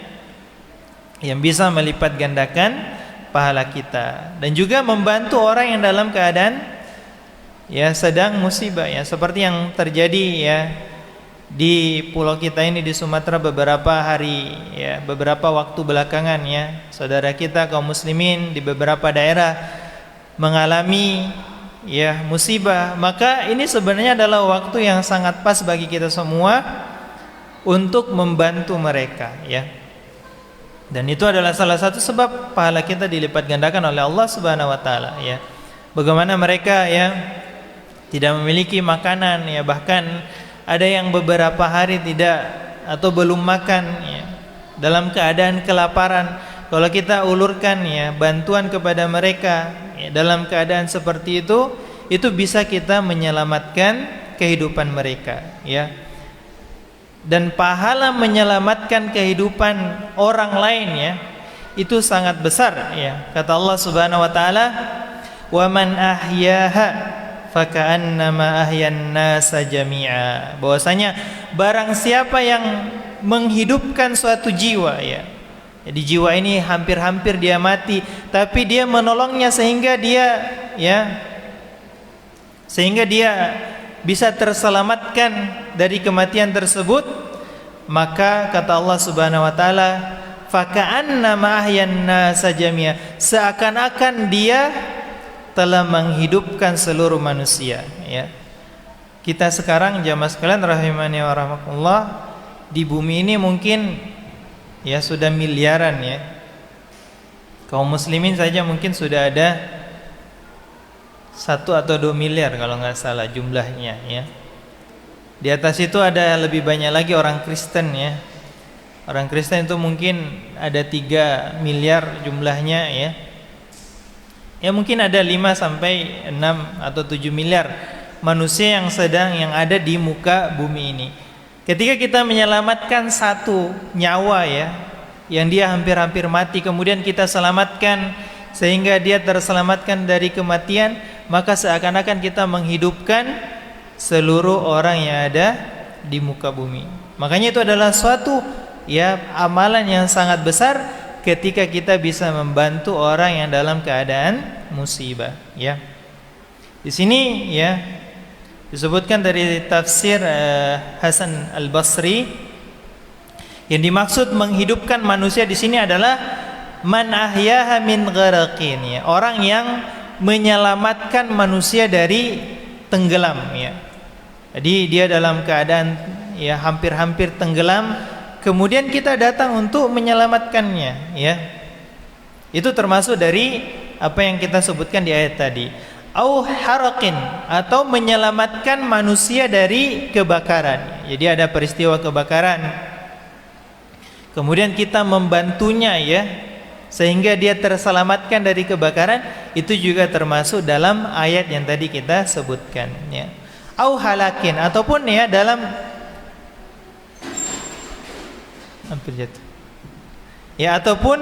yang bisa melipat gandakan pahala kita. Dan juga membantu orang yang dalam keadaan, ya, sedang musibah, ya, seperti yang terjadi, ya, di pulau kita ini, di Sumatera beberapa hari, ya, beberapa waktu belakangan, ya, saudara kita kaum muslimin di beberapa daerah mengalami, ya, musibah. Maka ini sebenarnya adalah waktu yang sangat pas bagi kita semua untuk membantu mereka, ya. Dan itu adalah salah satu sebab pahala kita dilipat gandakan oleh Allah Subhanahu wa taala, ya. Bagaimana mereka, ya, tidak memiliki makanan, ya, bahkan ada yang beberapa hari tidak atau belum makan, ya, dalam keadaan kelaparan. Kalau kita ulurkan, ya, bantuan kepada mereka, ya, dalam keadaan seperti itu bisa kita menyelamatkan kehidupan mereka, ya. dan pahala menyelamatkan kehidupan orang lain ya, itu sangat besar ya. Kata Allah Subhanahu wa taala, "Wa man ahyaha faka'annama ahyan nasa jami'a." Bahwasanya barang siapa yang menghidupkan suatu jiwa ya. Jadi jiwa ini hampir-hampir dia mati, tapi dia menolongnya sehingga dia bisa terselamatkan dari kematian tersebut, maka kata Allah Subhanahu wa taala, faka'annama ahyan nasa jami'a, seakan-akan dia telah menghidupkan seluruh manusia ya. Kita sekarang jamaah sekalian rahimani wa rahmatullah, di bumi ini mungkin ya sudah miliaran ya. Kaum muslimin saja mungkin sudah ada 1 atau 2 miliar kalau nggak salah jumlahnya ya. Di atas itu ada lebih banyak lagi orang Kristen ya. Orang Kristen itu mungkin ada 3 miliar jumlahnya ya. Ya mungkin ada 5 sampai 6 atau 7 miliar manusia yang ada di muka bumi ini. Ketika kita menyelamatkan satu nyawa ya, yang dia hampir-hampir mati, kemudian kita selamatkan sehingga dia terselamatkan dari kematian, maka seakan-akan kita menghidupkan seluruh orang yang ada di muka bumi. Makanya itu adalah suatu ya amalan yang sangat besar ketika kita bisa membantu orang yang dalam keadaan musibah ya. Di sini ya disebutkan dari tafsir Hasan Al-Basri, yang dimaksud menghidupkan manusia di sini adalah man ahyaha min gharaqin ya, orang yang menyelamatkan manusia dari tenggelam ya. Jadi dia dalam keadaan ya hampir-hampir tenggelam, kemudian kita datang untuk menyelamatkannya ya. Itu termasuk dari apa yang kita sebutkan di ayat tadi. Au haraqin, atau menyelamatkan manusia dari kebakaran. Jadi ada peristiwa kebakaran, kemudian kita membantunya ya, sehingga dia terselamatkan dari kebakaran, itu juga termasuk dalam ayat yang tadi kita sebutkan ya. Au halakin, ataupun ya dalam hampir jatuh ya, ataupun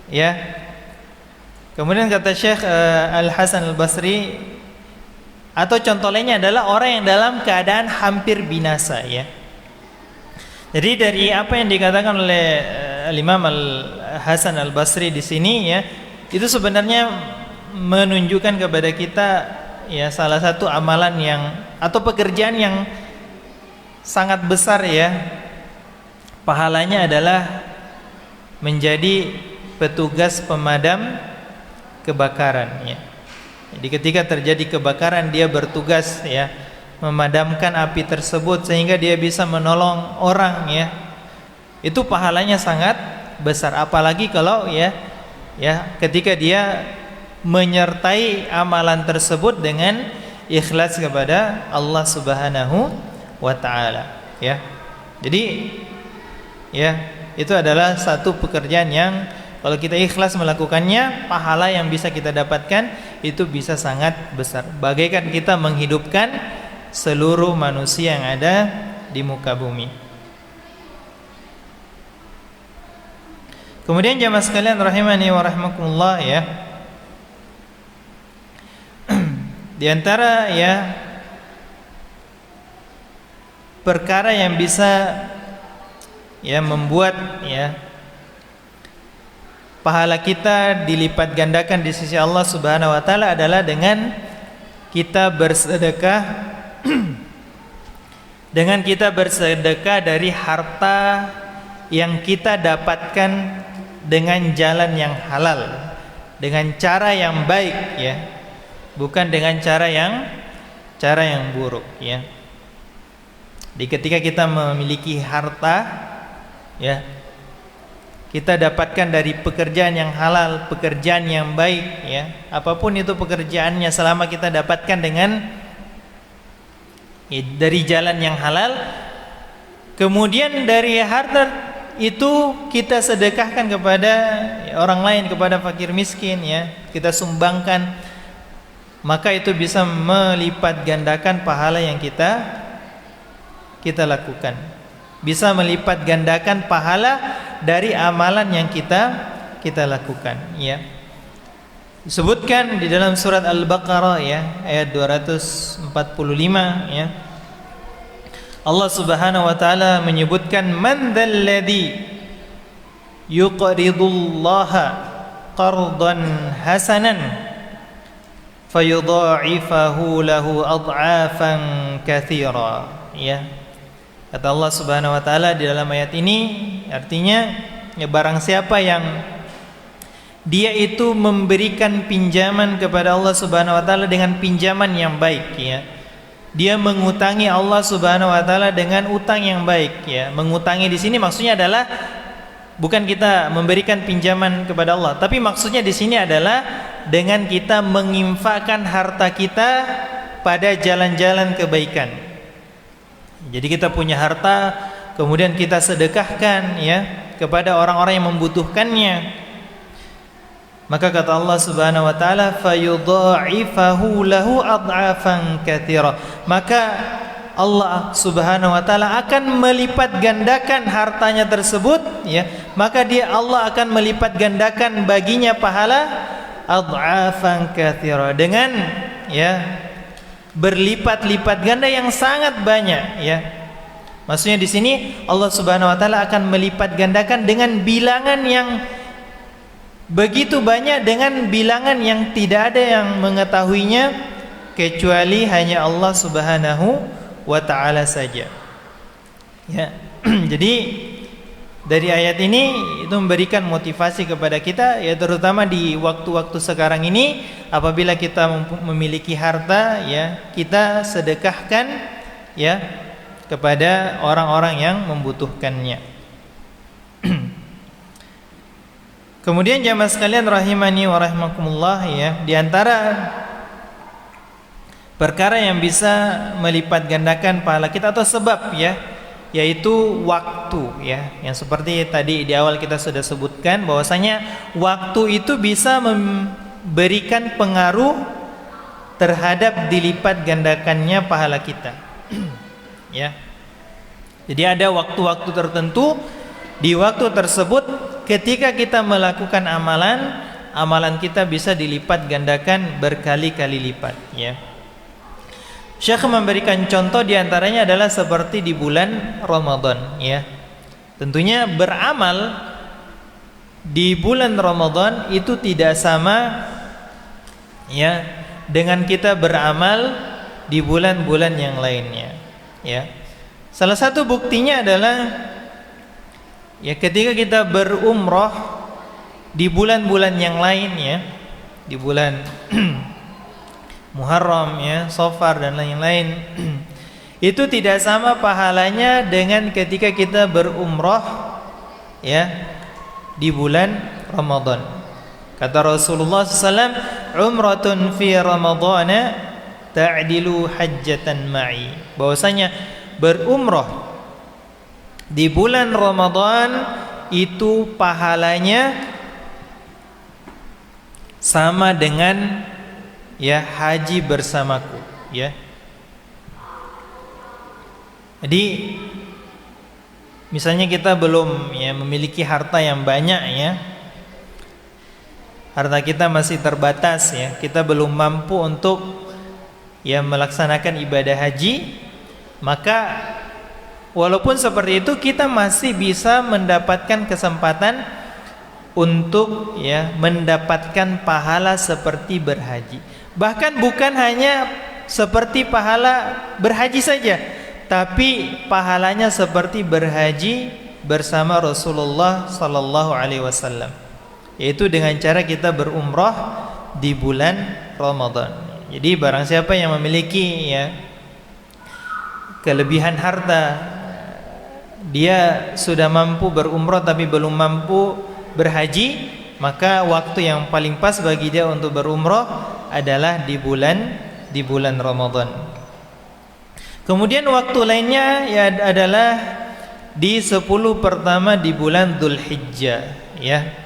ya. Kemudian kata Syekh Al-Hasan Al-Basri, atau contoh lainnya adalah orang yang dalam keadaan hampir binasa ya. Jadi dari apa yang dikatakan oleh Imam Al-Hasan Al-Basri di sini ya, itu sebenarnya menunjukkan kepada kita ya salah satu amalan yang atau pekerjaan yang sangat besar ya. Pahalanya adalah menjadi petugas pemadam kebakaran ya. Jadi ketika terjadi kebakaran, dia bertugas ya memadamkan api tersebut sehingga dia bisa menolong orang ya. Itu pahalanya sangat besar, apalagi kalau ya ketika dia menyertai amalan tersebut dengan ikhlas kepada Allah Subhanahu wa taala ya. Jadi ya itu adalah satu pekerjaan yang kalau kita ikhlas melakukannya, pahala yang bisa kita dapatkan itu bisa sangat besar. Bagaikan kita menghidupkan seluruh manusia yang ada di muka bumi. Kemudian jamaah sekalian rahimani wa rahimakumullah ya, di antara ya perkara yang bisa ya membuat ya pahala kita dilipat gandakan di sisi Allah Subhanahu wa taala adalah dengan kita bersedekah dengan kita bersedekah dari harta yang kita dapatkan dengan jalan yang halal, dengan cara yang baik ya, bukan dengan cara yang buruk ya. Di ketika kita memiliki harta ya, kita dapatkan dari pekerjaan yang halal, pekerjaan yang baik ya. Apapun itu pekerjaannya, selama kita dapatkan dengan ya, dari jalan yang halal, kemudian dari harta itu kita sedekahkan kepada orang lain, kepada fakir miskin ya, kita sumbangkan, maka itu bisa melipat gandakan pahala yang kita lakukan. Bisa melipat gandakan pahala dari amalan yang kita lakukan, ya. Disebutkan di dalam surat Al-Baqarah, ya, ayat 245, ya. Allah Subhanahu wa taala menyebutkan, man dzalladzi yuqridullaha qardan hasanan fayudha'ifahu lahu ad'afan katsira, ya. Kata Allah Subhanahu wa taala di dalam ayat ini, artinya ya, barang siapa yang dia itu memberikan pinjaman kepada Allah Subhanahu wa taala dengan pinjaman yang baik, ya. Dia mengutangi Allah Subhanahu wa taala dengan utang yang baik, ya. Mengutangi di sini maksudnya adalah bukan kita memberikan pinjaman kepada Allah, tapi maksudnya di sini adalah dengan kita menginfakkan harta kita pada jalan-jalan kebaikan. Jadi kita punya harta, kemudian kita sedekahkan, ya, kepada orang-orang yang membutuhkannya. Maka kata Allah Subhanahu wa taala, fayudha'ifahu lahu ad'afan katsira. Maka Allah Subhanahu wa taala akan melipat gandakan hartanya tersebut, ya. Maka Allah akan melipat gandakan baginya pahala ad'afan katsira, dengan, ya, berlipat-lipat ganda yang sangat banyak, ya. Maksudnya di sini Allah Subhanahu wa taala akan melipat gandakan dengan bilangan yang begitu banyak, dengan bilangan yang tidak ada yang mengetahuinya kecuali hanya Allah Subhanahu wa ta'ala saja, ya. Jadi dari ayat ini itu memberikan motivasi kepada kita, ya, terutama di waktu-waktu sekarang ini, apabila kita memiliki harta, ya, kita sedekahkan, ya, kepada orang-orang yang membutuhkannya. Kemudian jamaah sekalian rahimani wa rahimakumullah, ya, di antara perkara yang bisa melipat gandakan pahala kita atau sebab, ya, yaitu waktu, ya. Yang seperti tadi di awal kita sudah sebutkan bahwasanya waktu itu bisa memberikan pengaruh terhadap dilipat gandakannya pahala kita. Ya. Jadi ada waktu-waktu tertentu, di waktu tersebut ketika kita melakukan amalan kita bisa dilipat gandakan berkali-kali lipat, ya. Syekh memberikan contoh diantaranya adalah seperti di bulan Ramadan, ya. Tentunya beramal di bulan Ramadan itu tidak sama, ya, dengan kita beramal di bulan-bulan yang lainnya, ya. Salah satu buktinya adalah, ya, ketika kita berumrah di bulan-bulan yang lain, ya, di bulan Muharram, ya, Safar dan lain-lain, itu tidak sama pahalanya dengan ketika kita berumrah, ya, di bulan Ramadan. Kata Rasulullah SAW, umratun fi Ramadana ta'dilu hajjatan ma'i. Bahwasanya berumrah di bulan Ramadan itu pahalanya sama dengan, ya, haji bersamaku, ya. Jadi misalnya kita belum, ya, memiliki harta yang banyak, ya. Harta kita masih terbatas, ya. Kita belum mampu untuk, ya, melaksanakan ibadah haji, maka walaupun seperti itu kita masih bisa mendapatkan kesempatan untuk, ya, mendapatkan pahala seperti berhaji. Bahkan bukan hanya seperti pahala berhaji saja, tapi pahalanya seperti berhaji bersama Rasulullah sallallahu alaihi wasallam, yaitu dengan cara kita berumrah di bulan Ramadan. Jadi barang siapa yang memiliki, ya, kelebihan harta, dia sudah mampu berumrah tapi belum mampu berhaji, maka waktu yang paling pas bagi dia untuk berumrah adalah di bulan Ramadan. Kemudian waktu lainnya, ya, adalah di 10 pertama di bulan Dzulhijjah, ya.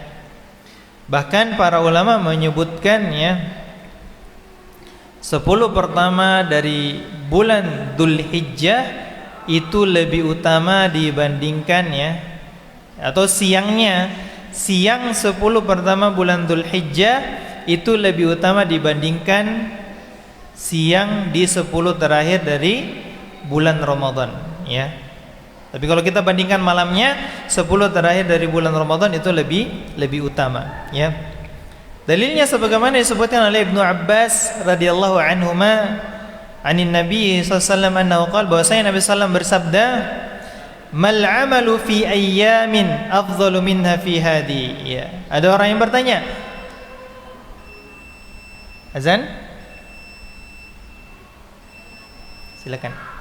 Bahkan para ulama menyebutkan, ya, 10 pertama dari bulan Dzulhijjah itu lebih utama dibandingkan atau siang 10 pertama bulan Dzulhijjah itu lebih utama dibandingkan siang di 10 terakhir dari bulan Ramadan Tapi kalau kita bandingkan malamnya 10 terakhir dari bulan Ramadan itu lebih utama Dalilnya sebagaimana disebutkan oleh Ibnu Abbas radhiyallahu anhuma anin Nabi sallallahu alaihi wasallam annahu qala bahwasanya Nabi sallallahu bersabda mal amalu fi ayyamin afdalu minha fi hadi Ada orang yang bertanya Azan Silakan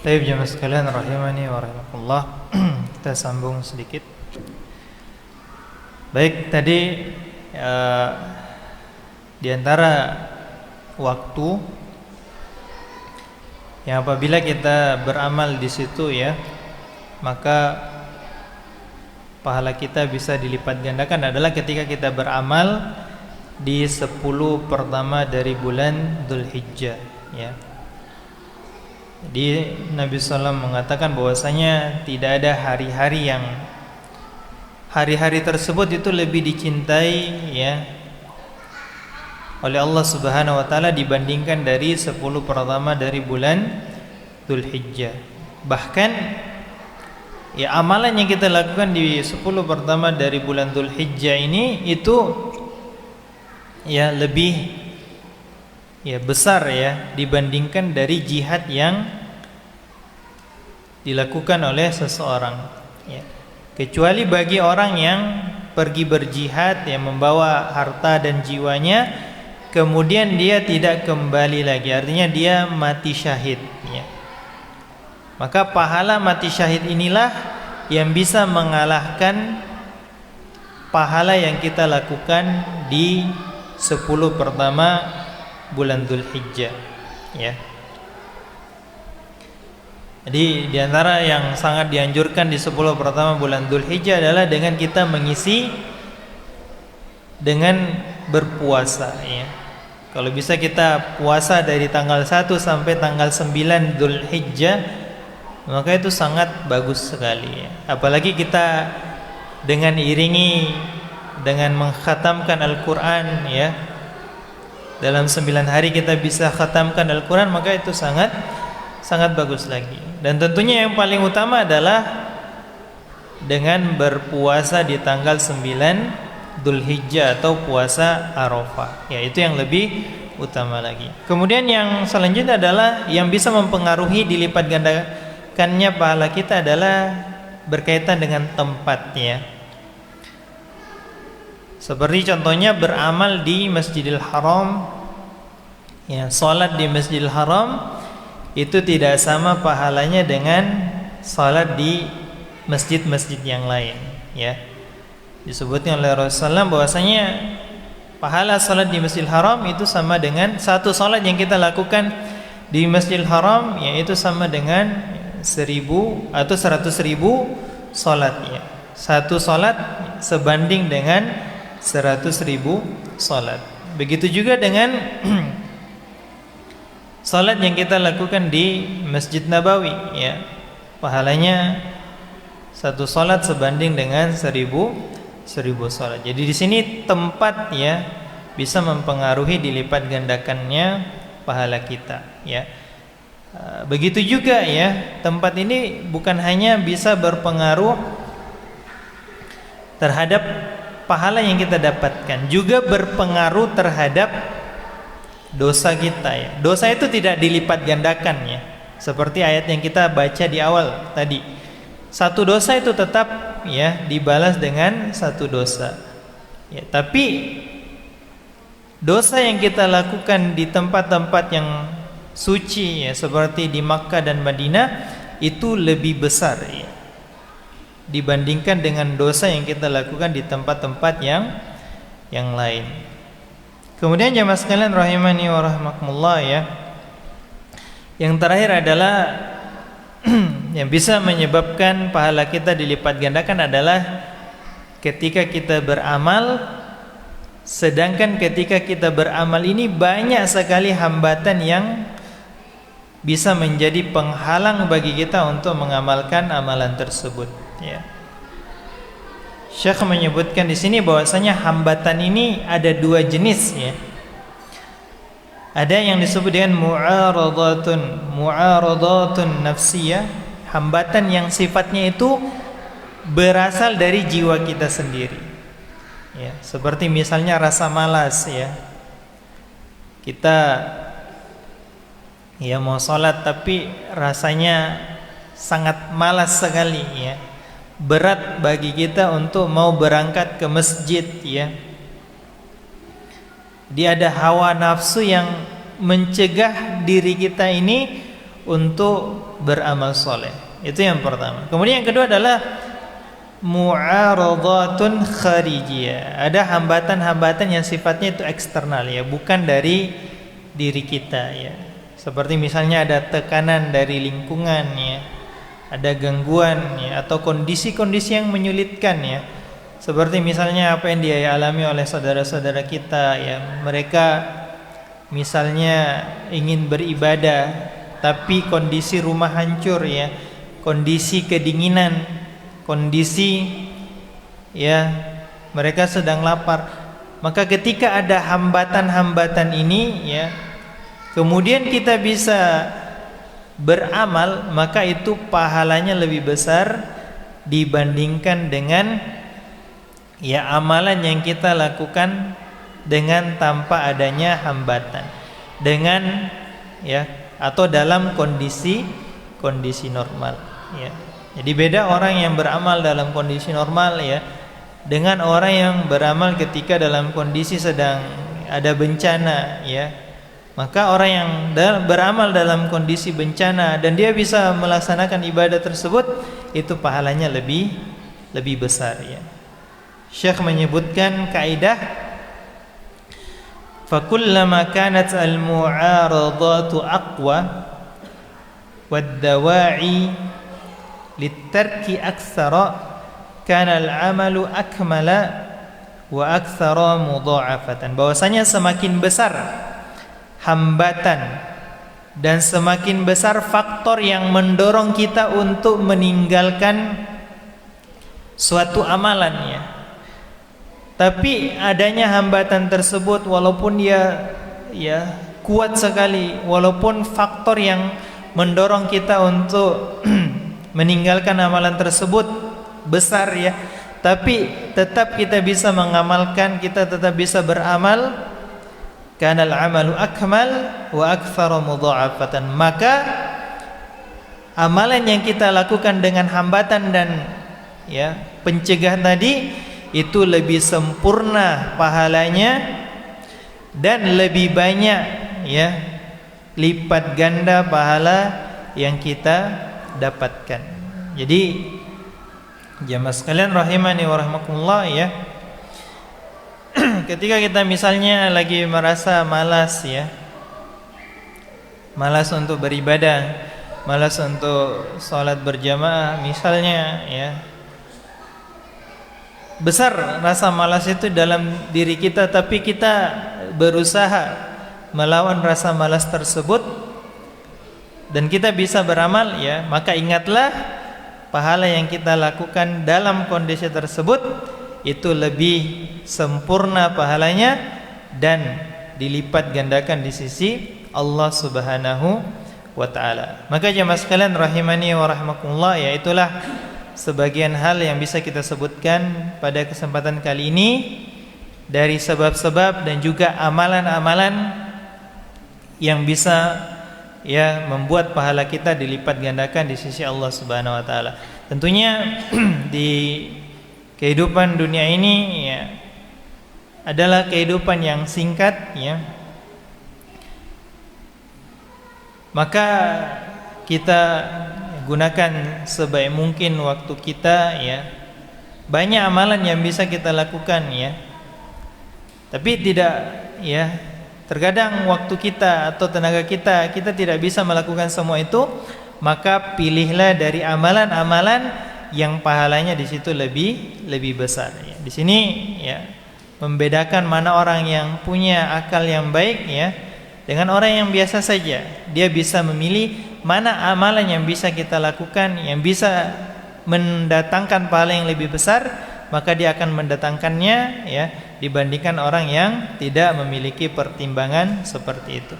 Baik jemaah sekalian rahimani wa rahimakumullah. Kita sambung sedikit. Baik, tadi di antara waktu yang apabila kita beramal di situ ya, maka pahala kita bisa dilipat gandakan adalah ketika kita beramal di 10 pertama dari bulan Dzulhijjah ya. Jadi Nabi SAW mengatakan bahwasanya tidak ada hari-hari yang hari-hari tersebut itu lebih dicintai ya oleh Allah Subhanahu wa taala dibandingkan dari 10 pertama dari bulan Dzulhijjah. Bahkan ya amalan yang kita lakukan di 10 pertama dari bulan Dzulhijjah ini itu ya lebih ya besar ya dibandingkan dari jihad yang dilakukan oleh seseorang ya. Kecuali bagi orang yang pergi berjihad yang membawa harta dan jiwanya kemudian dia tidak kembali lagi, artinya dia mati syahid ya. Maka pahala mati syahid inilah yang bisa mengalahkan pahala yang kita lakukan di 10 pertama bulan Dzulhijjah ya. Jadi di antara yang sangat dianjurkan di 10 pertama bulan Dzulhijjah adalah dengan kita mengisi dengan berpuasa ya. Kalau bisa kita puasa dari tanggal 1 sampai tanggal 9 Dzulhijjah, maka itu sangat bagus sekali ya. Apalagi kita dengan iringi dengan mengkhatamkan Al-Qur'an ya. Dalam 9 hari kita bisa khatamkan Al-Quran, maka itu sangat bagus lagi. Dan tentunya yang paling utama adalah dengan berpuasa di tanggal 9 Dzulhijjah atau puasa Arafah ya, itu yang lebih utama lagi. Kemudian yang selanjutnya adalah yang bisa mempengaruhi dilipat gandakannya pahala kita adalah berkaitan dengan tempatnya. Seperti contohnya beramal di Masjidil Haram ya, salat di Masjidil Haram itu tidak sama pahalanya dengan salat di masjid-masjid yang lain ya. Disebutkan oleh Rasulullah bahwasanya pahala salat di Masjidil Haram itu sama dengan satu salat yang kita lakukan di Masjidil Haram yaitu sama dengan 1000 atau 100.000 salat ya. Satu salat sebanding dengan 100.000 salat. Begitu juga dengan salat yang kita lakukan di Masjid Nabawi ya. Pahalanya satu salat sebanding dengan 1000 salat. Jadi di sini tempat ya bisa mempengaruhi dilipat gandakannya pahala kita ya. Begitu juga ya, tempat ini bukan hanya bisa berpengaruh terhadap pahala yang kita dapatkan, juga berpengaruh terhadap dosa kita ya. Dosa itu tidak dilipat gandakan ya. Seperti ayat yang kita baca di awal tadi. Satu dosa itu tetap ya dibalas dengan satu dosa. Ya, tapi dosa yang kita lakukan di tempat-tempat yang suci ya, seperti di Makkah dan Madinah itu lebih besar ya, dibandingkan dengan dosa yang kita lakukan di tempat-tempat yang lain. Kemudian jemaah sekalian rahimani wa rahmakumullah ya. Yang terakhir adalah yang bisa menyebabkan pahala kita dilipat gandakan adalah ketika kita beramal, sedangkan ketika kita beramal ini banyak sekali hambatan yang bisa menjadi penghalang bagi kita untuk mengamalkan amalan tersebut ya. Syekh menyebutkan di sini bahwasanya hambatan ini ada dua jenis ya. Ada yang disebut dengan mu'aradatun nafsiyah, hambatan yang sifatnya itu berasal dari jiwa kita sendiri ya. Seperti misalnya rasa malas ya. Kita ya mau sholat tapi rasanya sangat malas sekali ya. Berat bagi kita untuk mau berangkat ke masjid ya. Dia ada hawa nafsu yang mencegah diri kita ini untuk beramal soleh. Itu yang pertama. Kemudian yang kedua adalah mu'aradatun kharijiyah. Ada hambatan-hambatan yang sifatnya itu eksternal ya, bukan dari diri kita ya. Seperti misalnya ada tekanan dari lingkungan ya, ada gangguan ya, atau kondisi-kondisi yang menyulitkan ya. Seperti misalnya apa yang dialami oleh saudara-saudara kita ya, mereka misalnya ingin beribadah tapi kondisi rumah hancur ya, kondisi kedinginan, kondisi ya mereka sedang lapar. Maka ketika ada hambatan-hambatan ini ya, kemudian kita bisa beramal, maka itu pahalanya lebih besar dibandingkan dengan ya amalan yang kita lakukan dengan tanpa adanya hambatan, dengan ya atau dalam kondisi normal ya. Jadi beda orang yang beramal dalam kondisi normal ya dengan orang yang beramal ketika dalam kondisi sedang ada bencana ya. Maka orang yang beramal dalam kondisi bencana dan dia bisa melaksanakan ibadah tersebut, itu pahalanya lebih besar ya. Syekh menyebutkan kaidah fakullama kanat al-mu'aradatu aqwa wad-dawa'i litarki aktsara kana al-amalu akmala wa aktsara mudha'afatan. Bahwasanya semakin besar hambatan dan semakin besar faktor yang mendorong kita untuk meninggalkan suatu amalan ya. Tapi adanya hambatan tersebut walaupun dia ya kuat sekali, walaupun faktor yang mendorong kita untuk meninggalkan amalan tersebut besar ya, tapi tetap kita bisa mengamalkan, kita tetap bisa beramal. Kanal amalu akmal wa aktsaru mudha'afatan. Maka amalan yang kita lakukan dengan hambatan dan ya pencegah tadi itu lebih sempurna pahalanya dan lebih banyak ya lipat ganda pahala yang kita dapatkan. Jadi jamaah sekalian rahimani wa rahmakumullah ya, ketika kita misalnya lagi merasa malas ya, malas untuk beribadah, malas untuk sholat berjamaah misalnya ya, besar rasa malas itu dalam diri kita, tapi kita berusaha melawan rasa malas tersebut dan kita bisa beramal ya, maka ingatlah pahala yang kita lakukan dalam kondisi tersebut itu lebih sempurna pahalanya dan dilipat gandakan di sisi Allah Subhanahu wa taala. Maka jemaah sekalian rahimani wa rahmakumullah ya, itulah sebagian hal yang bisa kita sebutkan pada kesempatan kali ini dari sebab-sebab dan juga amalan-amalan yang bisa ya membuat pahala kita dilipat gandakan di sisi Allah Subhanahu wa taala. Tentunya di kehidupan dunia ini ya adalah kehidupan yang singkat ya. Maka kita gunakan sebaik mungkin waktu kita ya. Banyak amalan yang bisa kita lakukan ya. Tapi tidak ya, terkadang waktu kita atau tenaga kita tidak bisa melakukan semua itu, maka pilihlah dari amalan-amalan yang pahalanya di situ lebih besar ya. Di sini ya membedakan mana orang yang punya akal yang baik ya dengan orang yang biasa saja. Dia bisa memilih mana amalan yang bisa kita lakukan yang bisa mendatangkan pahala yang lebih besar, maka dia akan mendatangkannya ya dibandingkan orang yang tidak memiliki pertimbangan seperti itu.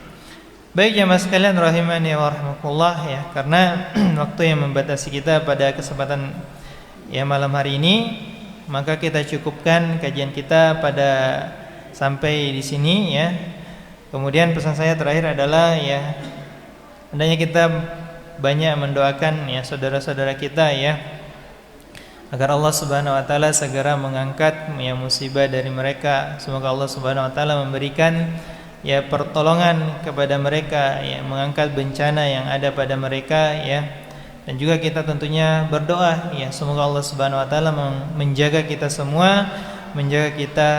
Baik jemaah sekalian rahimani wa rahmatullah ya, karena waktu yang membatasi kita pada kesempatan ya malam hari ini, maka kita cukupkan kajian kita pada sampai di sini ya. Kemudian pesan saya terakhir adalah ya, hendaknya kita banyak mendoakan ya saudara-saudara kita ya, agar Allah Subhanahu wa taala segera mengangkat ya musibah dari mereka. Semoga Allah Subhanahu wa taala memberikan ya pertolongan kepada mereka, ya mengangkat bencana yang ada pada mereka, ya. Dan juga kita tentunya berdoa, ya semoga Allah Subhanahu wa taala menjaga kita semua, menjaga kita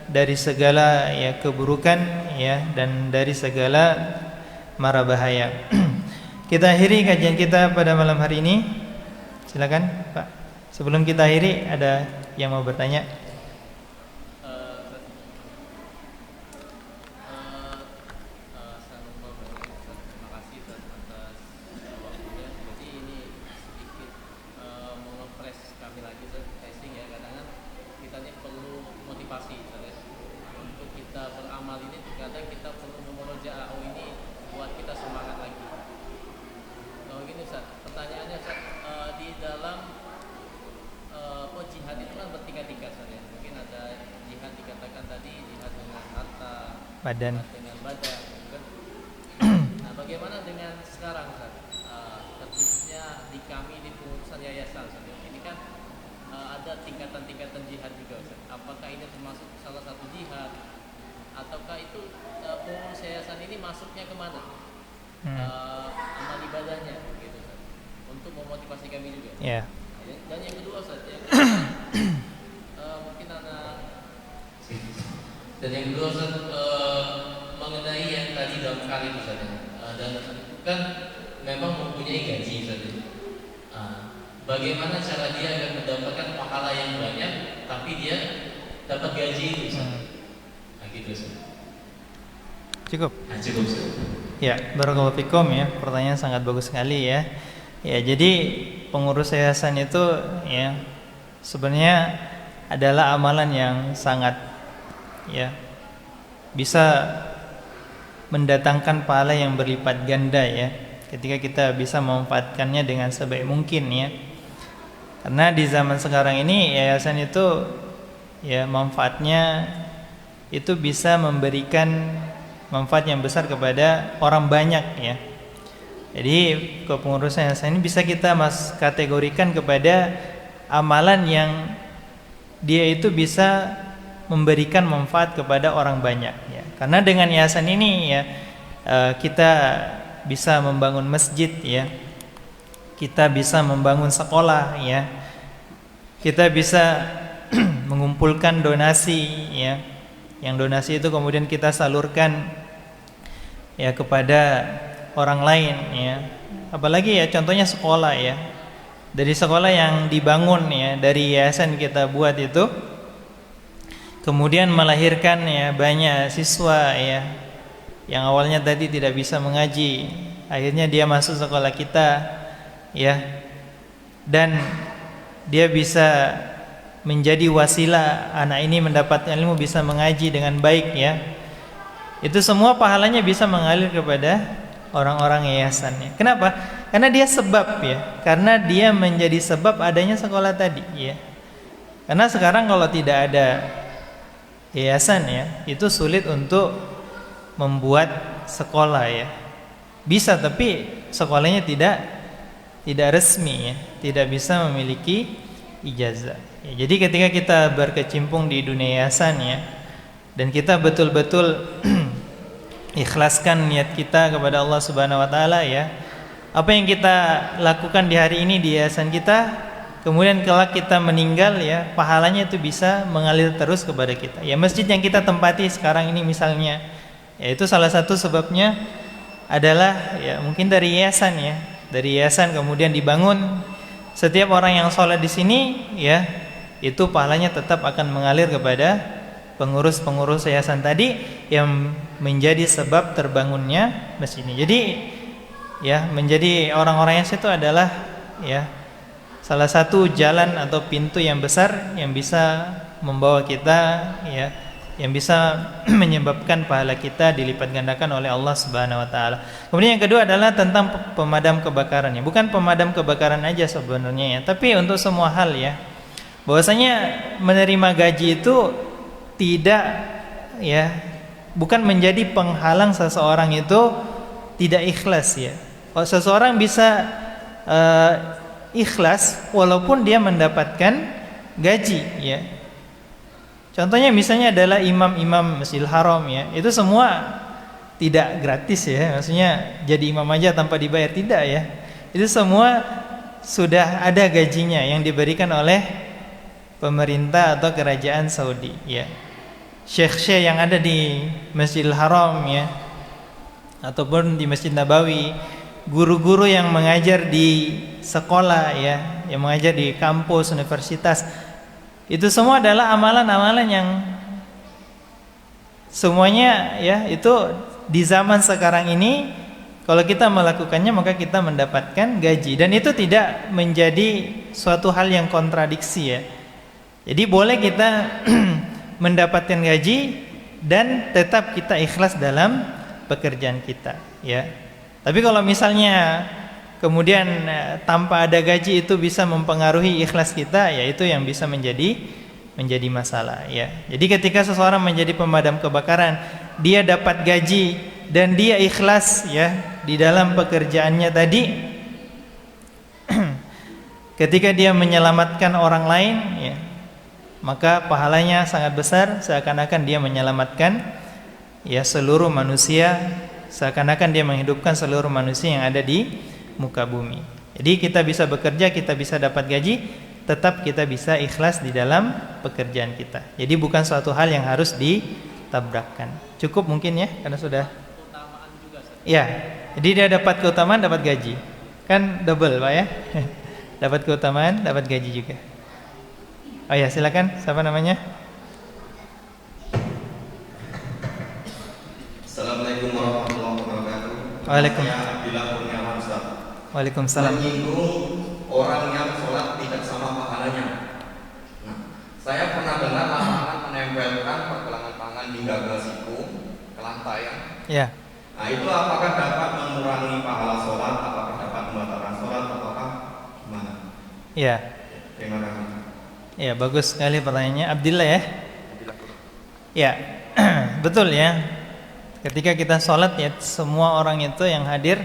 dari segala ya keburukan, ya, dan dari segala mara bahaya. Kita akhiri kajian kita pada malam hari ini. Silakan, Pak. Sebelum kita akhiri, ada yang mau bertanya? Badan. Dengan badan, kan? Nah, bagaimana dengan sekarang, khususnya di kami di pengurusan yayasan, ini kan ada tingkatan-tingkatan jihad juga, Ustaz. Apakah ini termasuk salah satu jihad, ataukah itu pengurus yayasan ini masuknya kemana? Amal ibadahnya, gitu, Ustaz. Untuk memotivasi kami juga. Yeah. Dan yang kedua, Ustaz, mungkin anak. Dan yang kedua, Ustaz, mengenai yang tadi dalam kali itu, Ustaz, dan kan memang mempunyai gaji, Ustaz. Bagaimana cara dia agar mendapatkan pahala yang banyak, tapi dia dapat gaji itu, Ustaz? Nah, gitu, Ustaz. Cukup. Nah, cukup, Ustaz. Ya, barakallahu fikum, ya. Pertanyaan sangat bagus sekali, ya. Ya, jadi pengurus yayasan itu, ya, sebenarnya adalah amalan yang sangat, ya, bisa mendatangkan pahala yang berlipat ganda, ya, ketika kita bisa memanfaatkannya dengan sebaik mungkin, ya. Karena di zaman sekarang ini yayasan itu, ya, manfaatnya itu bisa memberikan manfaat yang besar kepada orang banyak, ya. Jadi kepengurusan yayasan ini bisa kita kategorikan kepada amalan yang dia itu bisa memberikan manfaat kepada orang banyak, ya. Karena dengan yayasan ini, ya, kita bisa membangun masjid, ya. Kita bisa membangun sekolah, ya. Kita bisa mengumpulkan donasi, ya. Yang donasi itu kemudian kita salurkan, ya, kepada orang lain, ya. Apalagi, ya, contohnya sekolah, ya. Dari sekolah yang dibangun, ya, dari yayasan kita buat itu, kemudian melahirkan, ya, banyak siswa, ya, yang awalnya tadi tidak bisa mengaji, akhirnya dia masuk sekolah kita, ya, dan dia bisa menjadi wasilah anak ini mendapatkan ilmu, bisa mengaji dengan baik, ya. Itu semua pahalanya bisa mengalir kepada orang-orang yayasannya. Kenapa? Karena dia sebab, ya. Karena dia menjadi sebab adanya sekolah tadi, ya. Karena sekarang kalau tidak ada yayasan, ya, itu sulit untuk membuat sekolah, ya. Bisa, tapi sekolahnya tidak resmi, ya, tidak bisa memiliki ijazah, ya. Jadi ketika kita berkecimpung di dunia yayasan, ya, dan kita betul-betul ikhlaskan niat kita kepada Allah Subhanahu wa taala, ya, apa yang kita lakukan di hari ini di yayasan kita, kemudian kelak kita meninggal, ya, pahalanya itu bisa mengalir terus kepada kita. Ya, masjid yang kita tempati sekarang ini misalnya, ya, itu salah satu sebabnya adalah, ya, mungkin dari yayasan, ya. Dari yayasan kemudian dibangun. Setiap orang yang sholat di sini, ya, itu pahalanya tetap akan mengalir kepada pengurus-pengurus yayasan tadi yang menjadi sebab terbangunnya masjid ini. Jadi, ya, menjadi orang-orang yayasan itu adalah, ya, salah satu jalan atau pintu yang besar yang bisa membawa kita, ya, yang bisa menyebabkan pahala kita dilipat gandakan oleh Allah Subhanahu wa taala. Kemudian yang kedua adalah tentang pemadam kebakaran, ya. Bukan pemadam kebakaran aja sebenarnya, ya, tapi untuk semua hal, ya. Bahwasanya menerima gaji itu tidak, ya, bukan menjadi penghalang seseorang itu tidak ikhlas, ya. Kalau seseorang bisa ikhlas walaupun dia mendapatkan gaji, ya. Contohnya misalnya adalah imam-imam Masjidil Haram, ya. Itu semua tidak gratis ya, maksudnya jadi imam aja tanpa dibayar, tidak ya. Itu semua sudah ada gajinya yang diberikan oleh pemerintah atau kerajaan Saudi ya. Syekh-syekh yang ada di Masjidil Haram ya, ataupun di Masjid Nabawi, guru-guru yang mengajar di sekolah ya, yang mengajar di kampus, universitas, itu semua adalah amalan-amalan yang semuanya ya, itu di zaman sekarang ini kalau kita melakukannya maka kita mendapatkan gaji, dan itu tidak menjadi suatu hal yang kontradiksi ya. Jadi boleh kita mendapatkan gaji dan tetap kita ikhlas dalam pekerjaan kita ya. Tapi kalau misalnya kemudian tanpa ada gaji itu bisa mempengaruhi ikhlas kita, ya itu yang bisa menjadi masalah ya. Jadi ketika seseorang menjadi pemadam kebakaran, dia dapat gaji dan dia ikhlas ya di dalam pekerjaannya tadi, ketika dia menyelamatkan orang lain ya, maka pahalanya sangat besar, seakan-akan dia menyelamatkan ya seluruh manusia, seakan-akan dia menghidupkan seluruh manusia yang ada di muka bumi. Jadi kita bisa bekerja, kita bisa dapat gaji, tetap kita bisa ikhlas di dalam pekerjaan kita. Jadi bukan suatu hal yang harus ditabrakkan. Cukup mungkin ya, karena sudah Keutamaan juga, Ustaz. ya. Jadi dia dapat keutamaan, dapat gaji, kan double Pak ya. Dapat keutamaan, dapat gaji juga. Oh ya, silakan. Siapa namanya? Assalamualaikum warahmatullahi wabarakatuh. Waalaikumsalam. Saya Abdillah Kurniawan, Ustaz. Waalaikumsalam. Menyinggung orang yang sholat tidak sama pahalanya. Nah, saya pernah dengar larangan menempelkan pergelangan tangan hingga ke siku, ke lantai ya. Ya. Nah, itu apakah dapat mengurangi pahala sholat, apakah dapat membatalkan sholat, ataukah gimana? Ya. Terima kasih. Ya, bagus sekali pertanyaannya Abdillah ya. Ya. Betul ya. Ketika kita sholat ya, semua orang itu yang hadir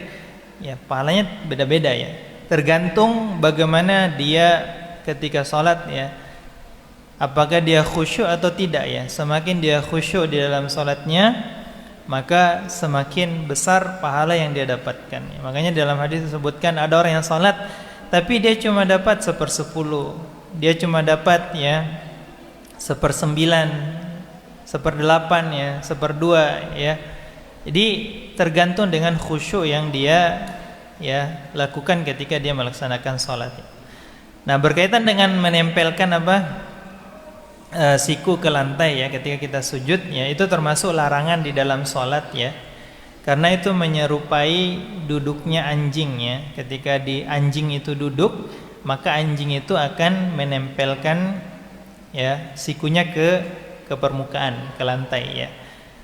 ya pahalanya beda-beda ya. Tergantung bagaimana dia ketika sholat ya, apakah dia khusyuk atau tidak ya. Semakin dia khusyuk di dalam sholatnya, maka semakin besar pahala yang dia dapatkan ya. Makanya dalam hadis disebutkan ada orang yang sholat tapi dia cuma dapat 1/10, dia cuma dapat ya 1/9, 1/8 ya, 1/2 ya. Jadi tergantung dengan khusyuk yang dia ya lakukan ketika dia melaksanakan sholat. Nah, berkaitan dengan menempelkan siku ke lantai ya ketika kita sujud ya, itu termasuk larangan di dalam sholat ya, karena itu menyerupai duduknya anjing ya. Ketika di anjing itu duduk, maka anjing itu akan menempelkan ya sikunya ke permukaan, ke lantai ya.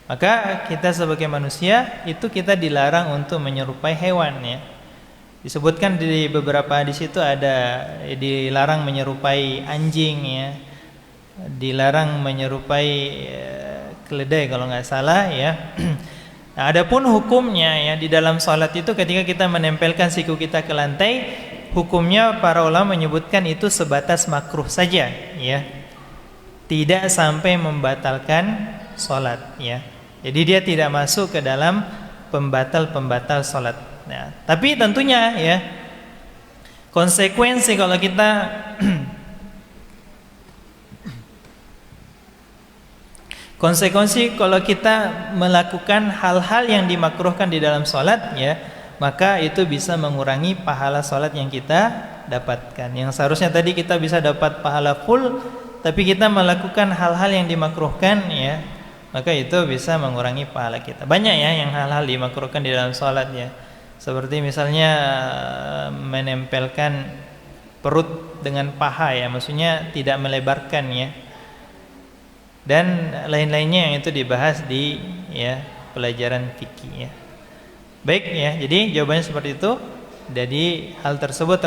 Maka kita sebagai manusia itu kita dilarang untuk menyerupai hewan ya. Disebutkan di beberapa hadis itu ada dilarang menyerupai anjing ya, dilarang menyerupai keledai kalau nggak salah ya. Nah, adapun hukumnya ya di dalam sholat itu ketika kita menempelkan siku kita ke lantai, hukumnya para ulama menyebutkan itu sebatas makruh saja ya, tidak sampai membatalkan sholat ya. Jadi dia tidak masuk ke dalam pembatal sholat. Nah, tapi tentunya ya konsekuensi kalau kita melakukan hal-hal yang dimakruhkan di dalam sholat ya, maka itu bisa mengurangi pahala sholat yang kita dapatkan. Yang seharusnya tadi kita bisa dapat pahala full, tapi kita melakukan hal-hal yang dimakruhkan ya, maka itu bisa mengurangi pahala kita. Banyak ya yang hal-hal dimakruhkan di dalam sholat ya, seperti misalnya menempelkan perut dengan paha ya, maksudnya tidak melebarkan ya, dan lain-lainnya yang itu dibahas di ya pelajaran fikih ya. Baik ya, jadi jawabannya seperti itu. Jadi hal tersebut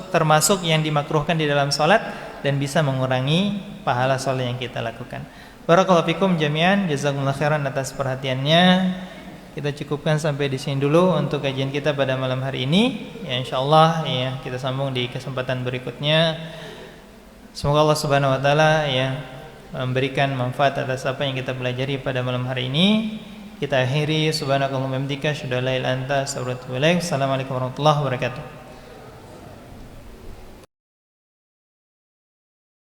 termasuk yang dimakruhkan di dalam sholat dan bisa mengurangi pahala sholat yang kita lakukan. Barakallahu fikum jami'an, jazakumullah khairan atas perhatiannya. Kita cukupkan sampai di sini dulu untuk kajian kita pada malam hari ini. Ya insyaallah ya kita sambung di kesempatan berikutnya. Semoga Allah Subhanahu wa taala ya memberikan manfaat atas apa yang kita pelajari pada malam hari ini. kita akhiri. Subhanakallahumma wa bihamdika, asyhadu an la ilaha illa anta, astaghfiruka wa atubu ilaik. Assalamualaikum warahmatullahi wabarakatuh.